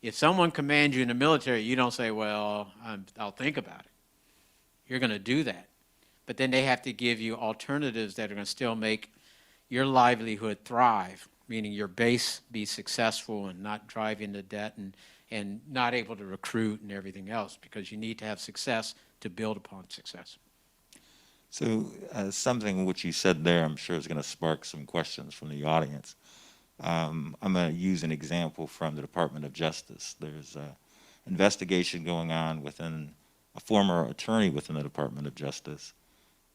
If someone commands you in the military, you don't say, well, I'll think about it. You're going to do that. But then they have to give you alternatives that are going to still make your livelihood thrive, meaning your base be successful and not drive into debt and not able to recruit and everything else, because you need to have success to build upon success. So something which you said there, I'm sure is going to spark some questions from the audience. I'm going to use an example from the Department of Justice. There's an investigation going on within a former attorney within the Department of Justice,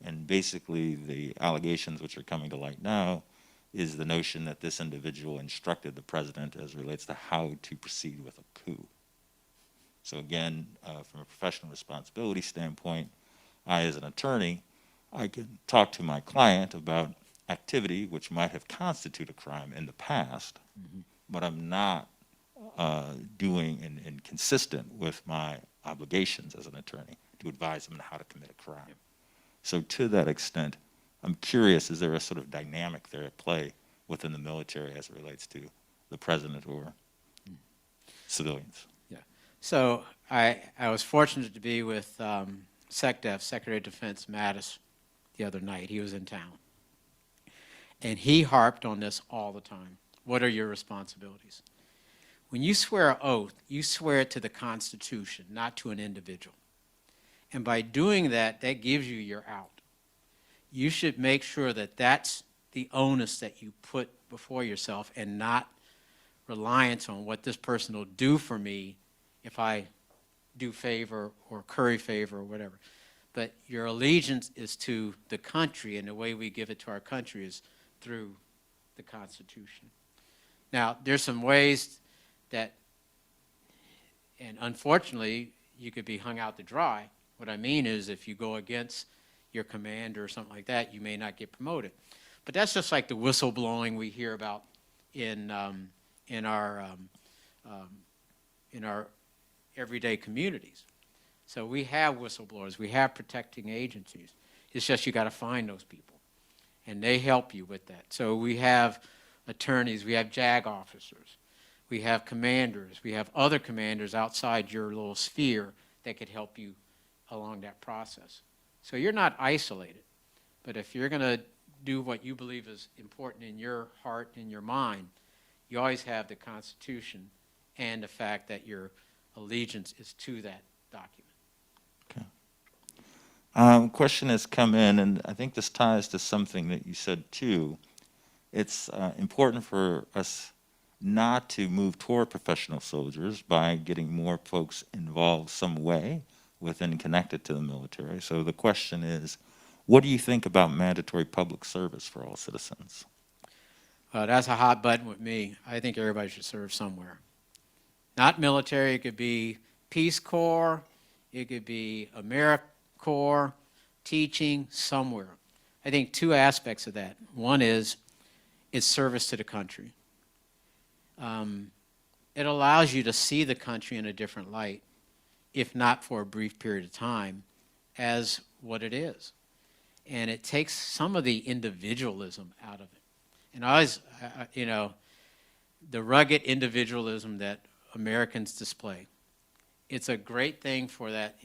and basically the allegations which are coming to light now is the notion that this individual instructed the president as relates to how to proceed with a coup. So again, from a professional responsibility standpoint, I, as an attorney, I can talk to my client about activity which might have constituted a crime in the past, but I'm not doing and consistent with my obligations as an attorney to advise them on how to commit a crime. So to that extent, I'm curious, is there a sort of dynamic there at play within the military as it relates to the president or civilians? Yeah. So I was fortunate to be with SecDef, Secretary of Defense Mattis, the other night. He was in town. And he harped on this all the time. What are your responsibilities? When you swear an oath, you swear it to the Constitution, not to an individual. And by doing that, that gives you your out. You should make sure that that's the onus that you put before yourself and not reliance on what this person will do for me if I do favor or curry favor or whatever. But your allegiance is to the country, and the way we give it to our country is through the Constitution. Now, there's some ways that, and unfortunately, you could be hung out to dry. What I mean is if you go against your commander or something like that, you may not get promoted. But that's just like the whistleblowing we hear about in our everyday communities. So we have whistleblowers, we have protecting agencies. It's just you got to find those people, and they help you with that. So we have attorneys, we have JAG officers, we have commanders, we have other commanders outside your little sphere that could help you along that process. So you're not isolated, but if you're going to do what you believe is important in your heart and your mind, you always have the Constitution and the fact that your allegiance is to that document. Okay. Question has come in, and I think this ties to something that you said too. It's important for us not to move toward professional soldiers by getting more folks involved some way within connected to the military. So the question is, what do you think about mandatory public service for all citizens? That's a hot button with me. I think everybody should serve somewhere. Not military, it could be Peace Corps, it could be AmeriCorps, teaching, somewhere. I think two aspects of that. One is it's service to the country. It allows you to see the country in a different light, if not for a brief period of time, as what it is. And it takes some of the individualism out of it. And I always, the rugged individualism that Americans display, it's a great thing for that,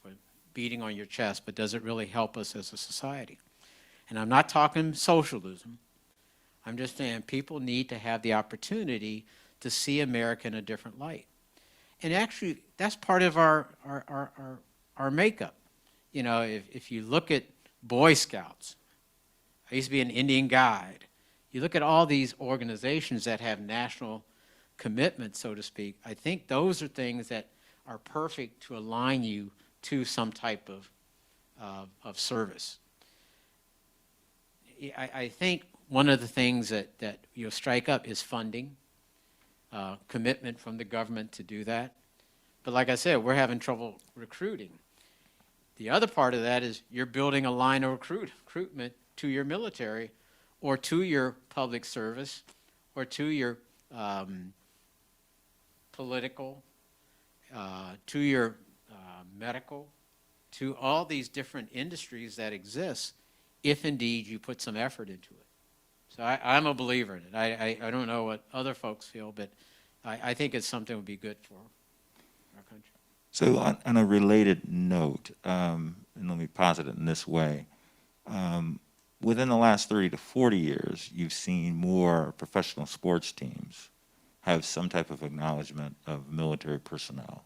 for beating on your chest, but does it really help us as a society? And I'm not talking socialism. I'm just saying people need to have the opportunity to see America in a different light. And actually, that's part of our makeup. If you look at Boy Scouts, I used to be an Indian guide. You look at all these organizations that have national commitment, so to speak, I think those are things that are perfect to align you to some type of service. I think one of the things that you'll strike up is funding, commitment from the government to do that. But like I said, we're having trouble recruiting. The other part of that is you're building a line of recruitment to your military or to your public service or to your political, to your medical, to all these different industries that exist if indeed you put some effort into it. So I'm a believer in it. I don't know what other folks feel, but I think it's something that would be good for our country. So on a related note, and let me posit it in this way, within the last 30 to 40 years, you've seen more professional sports teams have some type of acknowledgement of military personnel.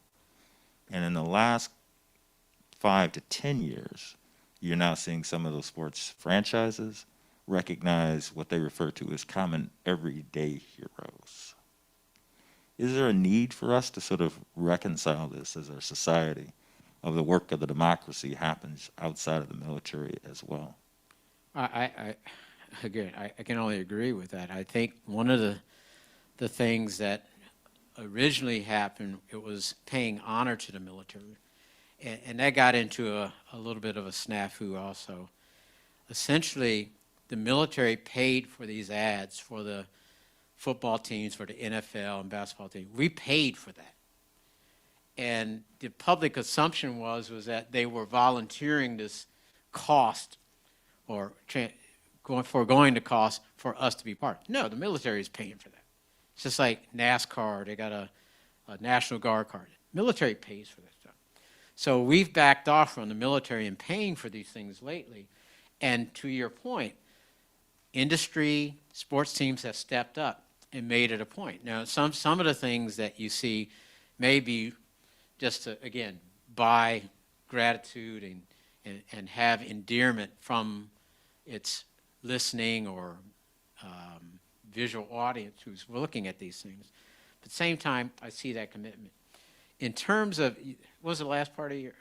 And in the last 5 to 10 years, you're now seeing some of those sports franchises recognize what they refer to as common everyday heroes. Is there a need for us to sort of reconcile this as our society of the work of the democracy happens outside of the military as well? Again, I can only agree with that. I think one of the things that originally happened, it was paying honor to the military. And that got into a little bit of a snafu also. Essentially, the military paid for these ads for the football teams, for the NFL and basketball teams. We paid for that. And the public assumption was that they were volunteering this cost or foregoing the cost for us to be part. No, the military is paying for that. It's just like NASCAR, they got a National Guard card. Military pays for that stuff. So we've backed off from the military in paying for these things lately. And to your point, industry, sports teams have stepped up and made it a point. Now, some of the things that you see may be just to, again, buy gratitude and have endearment from its listening or visual audience who's looking at these things. But at the same time, I see that commitment. In terms of, what was the last part of your?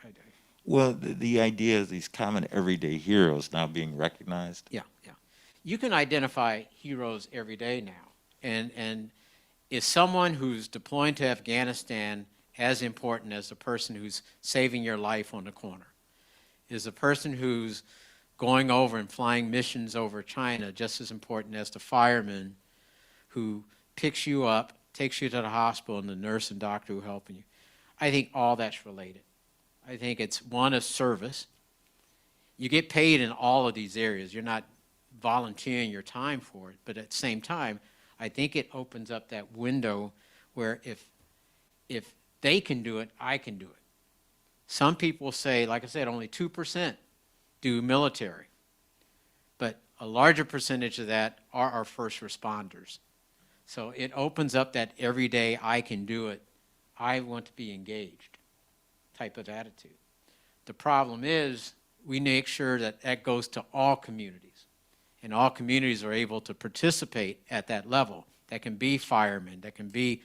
Well, the idea of these common everyday heroes now being recognized. Yeah. You can identify heroes every day now. And is someone who's deploying to Afghanistan as important as the person who's saving your life on the corner? Is the person who's going over and flying missions over China just as important as the fireman who picks you up, takes you to the hospital, and the nurse and doctor who are helping you? I think all that's related. I think it's one, a service. You get paid in all of these areas. You're not volunteering your time for it, but at the same time, I think it opens up that window where if they can do it, I can do it. Some people say, like I said, only 2% do military, but a larger percentage of that are our first responders. So it opens up that everyday I can do it, I want to be engaged type of attitude. The problem is we make sure that that goes to all communities, and all communities are able to participate at that level. That can be firemen, that can be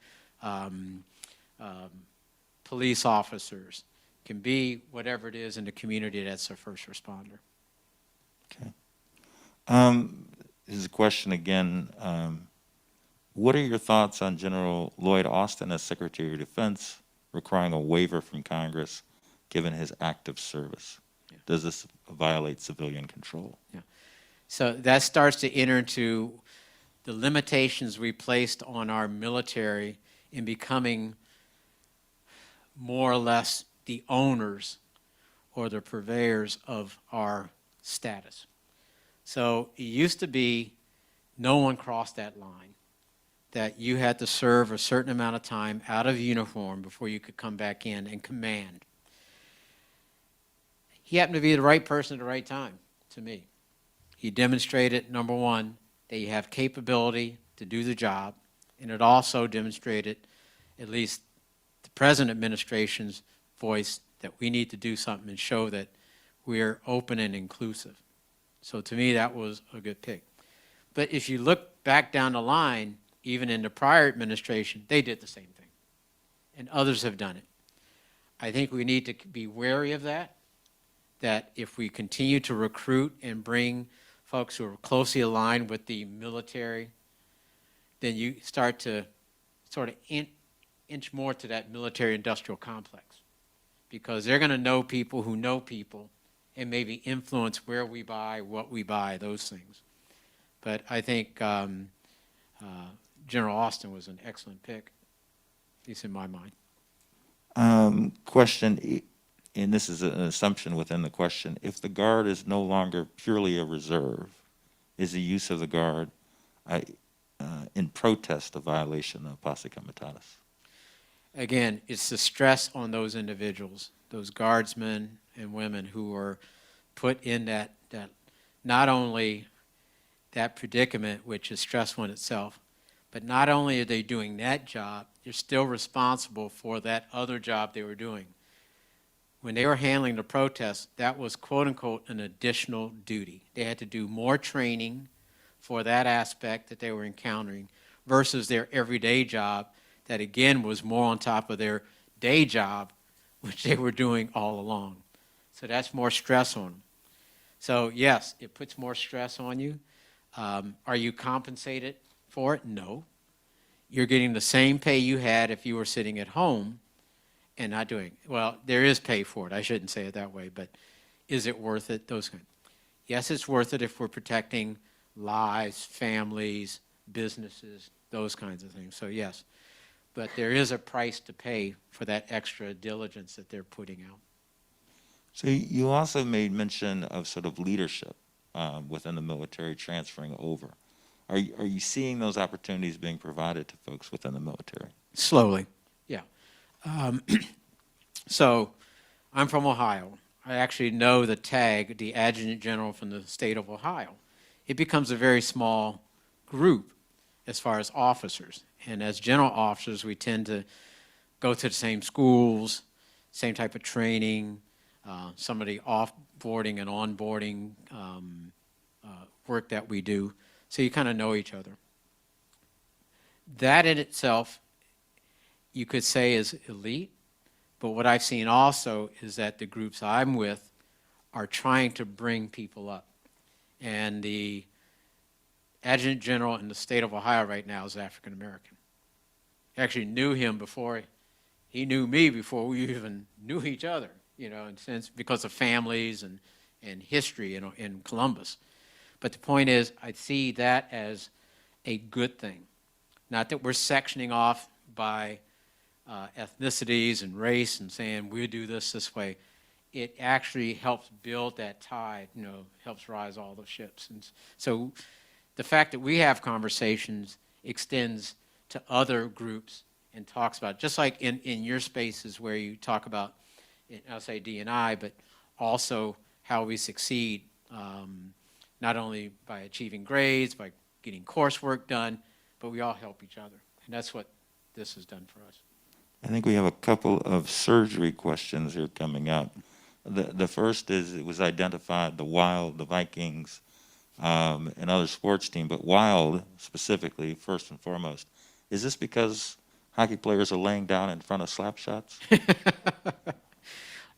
police officers, can be whatever it is in the community that's a first responder. Okay. This is a question again. What are your thoughts on General Lloyd Austin as Secretary of Defense requiring a waiver from Congress given his active service? Yeah. Does this violate civilian control? Yeah. So that starts to enter into the limitations we placed on our military in becoming more or less the owners or the purveyors of our status. So it used to be no one crossed that line, that you had to serve a certain amount of time out of uniform before you could come back in and command. He happened to be the right person at the right time, to me. He demonstrated, number one, that you have capability to do the job, and it also demonstrated, at least the present administration's voice, that we need to do something and show that we're open and inclusive. So to me, that was a good pick. But if you look back down the line, even in the prior administration, they did the same thing, and others have done it. I think we need to be wary of that if we continue to recruit and bring folks who are closely aligned with the military, then you start to sort of inch more to that military-industrial complex, because they're going to know people who know people and maybe influence where we buy, what we buy, those things. But I think General Austin was an excellent pick, at least in my mind. Question, and this is an assumption within the question, if the Guard is no longer purely a reserve, is the use of the Guard in protest a violation of Posse Comitatus? Again, it's the stress on those individuals, those guardsmen and women who are put in that not only that predicament, which is stressful in itself, but not only are they doing that job, they're still responsible for that other job they were doing. When they were handling the protests, that was, quote unquote, an additional duty. They had to do more training for that aspect that they were encountering versus their everyday job that, again, was more on top of their day job, which they were doing all along. So that's more stress on them. So yes, it puts more stress on you. Are you compensated for it? No. you're getting the same pay you had if you were sitting at home and not doing, well, there is pay for it. I shouldn't say it that way, but is it worth it? Those kind. Yes, it's worth it if we're protecting lives, families, businesses, those kinds of things. So yes, but there is a price to pay for that extra diligence that they're putting out. So you also made mention of sort of leadership within the military transferring over. Are you seeing those opportunities being provided to folks within the military? Slowly, yeah. So I'm from Ohio. I actually know the tag, the Adjutant General from the state of Ohio. It becomes a very small group as far as officers. And as general officers, we tend to go to the same schools, same type of training, some of the off-boarding and onboarding work that we do. So you kind of know each other. That in itself, you could say is elite, but what I've seen also is that the groups I'm with are trying to bring people up. And the Adjutant General in the state of Ohio right now is African American. I actually knew him before he knew me before we even knew each other, you know, in a sense, because of families and history in Columbus. But the point is, I see that as a good thing. Not that we're sectioning off by ethnicities and race and saying we'll do this way. It actually helps build that tide, you know, helps rise all the ships. And so the fact that we have conversations extends to other groups and talks about, just like in your spaces where you talk about, I'll say D&I, but also how we succeed, not only by achieving grades, by getting coursework done, but we all help each other. And that's what this has done for us. I think we have a couple of surgery questions here coming up. The first is, it was identified the Wild, the Vikings, and other sports team, but Wild specifically, first and foremost, is this because hockey players are laying down in front of slap shots?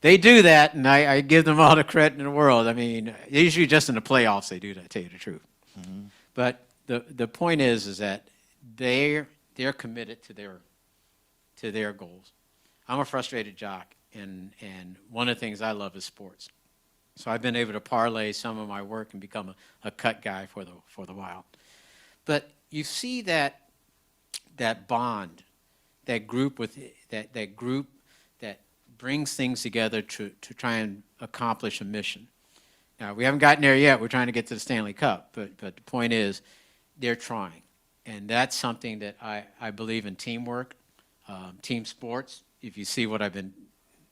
They do that, and I give them all the credit in the world. I mean, usually just in the playoffs they do that, to tell you the truth. Mm-hmm. But the point is that they're committed to their goals. I'm a frustrated jock, and one of the things I love is sports. So I've been able to parlay some of my work and become a cut guy for the Wild. But you see that bond, that group that group that brings things together to try and accomplish a mission. Now, we haven't gotten there yet. We're trying to get to the Stanley Cup. But the point is, they're trying. And that's something that I believe in teamwork, team sports. If you see what I've been,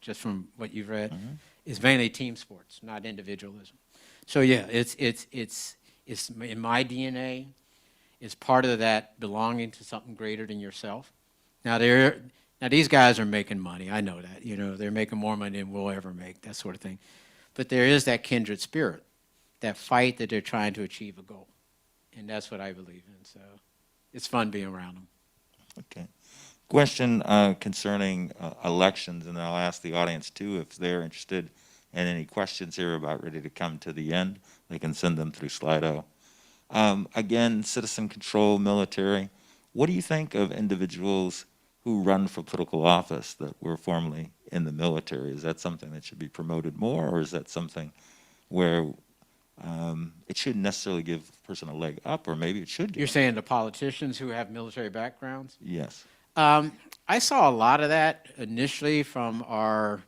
just from what you've read, is mainly team sports, not individualism. So yeah, it's in my DNA. It's part of that belonging to something greater than yourself. Now these guys are making money. I know that. You know, they're making more money than we'll ever make, that sort of thing. But there is that kindred spirit, that fight that they're trying to achieve a goal. And that's what I believe in. So it's fun being around them. Okay. Question concerning elections, and I'll ask the audience too if they're interested in any questions here about ready to come to the end. They can send them through Slido. Again, citizen control, military. What do you think of individuals who run for political office that were formerly in the military? Is that something that should be promoted more, or is that something where it shouldn't necessarily give a person a leg up, or maybe it should give? You're saying the politicians who have military backgrounds? Yes. I saw a lot of that initially from our,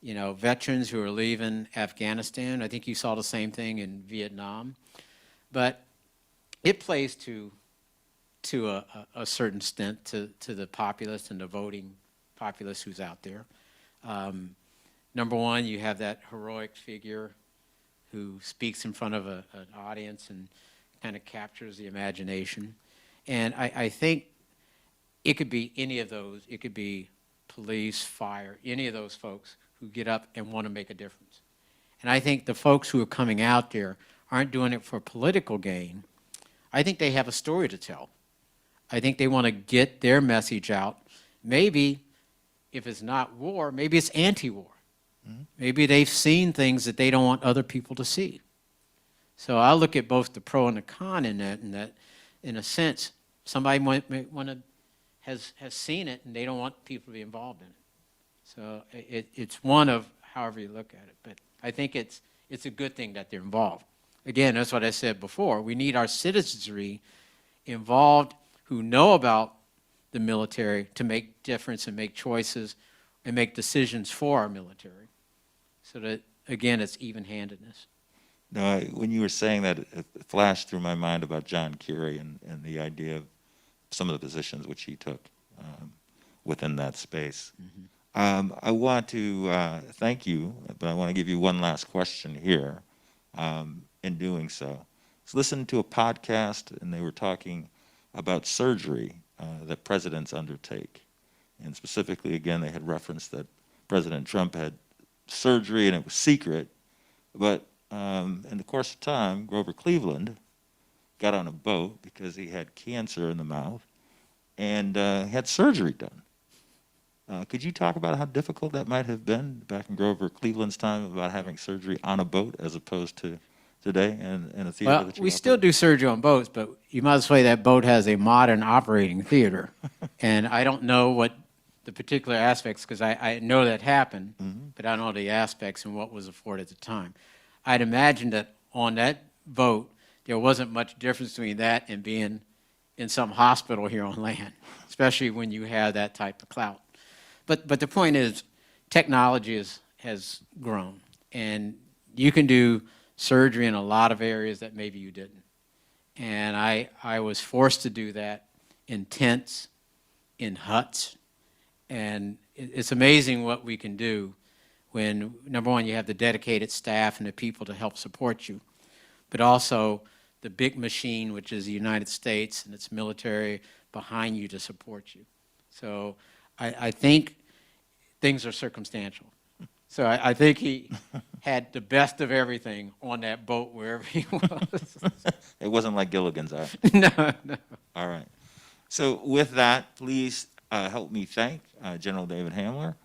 veterans who are leaving Afghanistan. I think you saw the same thing in Vietnam. But it plays to a certain extent to the populace and the voting populace who's out there. Number one, you have that heroic figure who speaks in front of an audience and kind of captures the imagination. And I think it could be any of those. It could be police, fire, any of those folks who get up and want to make a difference. And I think the folks who are coming out there aren't doing it for political gain. I think they have a story to tell. I think they want to get their message out. Maybe, if it's not war, maybe it's anti-war. Mm-hmm. Maybe they've seen things that they don't want other people to see. So I look at both the pro and the con in that, in a sense, somebody might want to has seen it, and they don't want people to be involved in it. So it's one of however you look at it. But I think it's a good thing that they're involved. Again, that's what I said before. We need our citizenry involved who know about the military to make difference and make choices and make decisions for our military. So that, again, it's even-handedness. No, when you were saying that, it flashed through my mind about John Kerry and the idea of some of the positions which he took within that space. I want to thank you, but I want to give you one last question here in doing so. So listened to a podcast, and they were talking about surgery that presidents undertake. And specifically, again, they had referenced that President Trump had surgery and it was secret, but in the course of time, Grover Cleveland got on a boat because he had cancer in the mouth and had surgery done. Could you talk about how difficult that might have been back in Grover Cleveland's time about having surgery on a boat as opposed to today in a theater Well, that you we operate? still do surgery on boats, but you might as well say that boat has a modern operating theater. And I don't know what the particular aspects, because I know that happened, but I don't know the aspects and what was afforded at the time. I'd imagine that on that boat, there wasn't much difference between that and being in some hospital here on land, especially when you have that type of clout. But the point is, technology has grown, and you can do surgery in a lot of areas that maybe you didn't. And I was forced to do that in tents, in huts, and it's amazing what we can do when, number one, you have the dedicated staff and the people to help support you, but also the big machine, which is the United States and its military behind you to support you. So I think things are circumstantial. So I think he had the best of everything on that boat wherever he was. It wasn't like Gilligan's Island. No. All right. So with that, please help me thank General David Hamlar,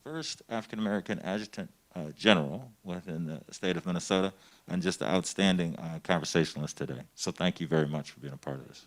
first African-American Adjutant General within the state of Minnesota, and just an outstanding conversationalist today. So thank you very much for being a part of this.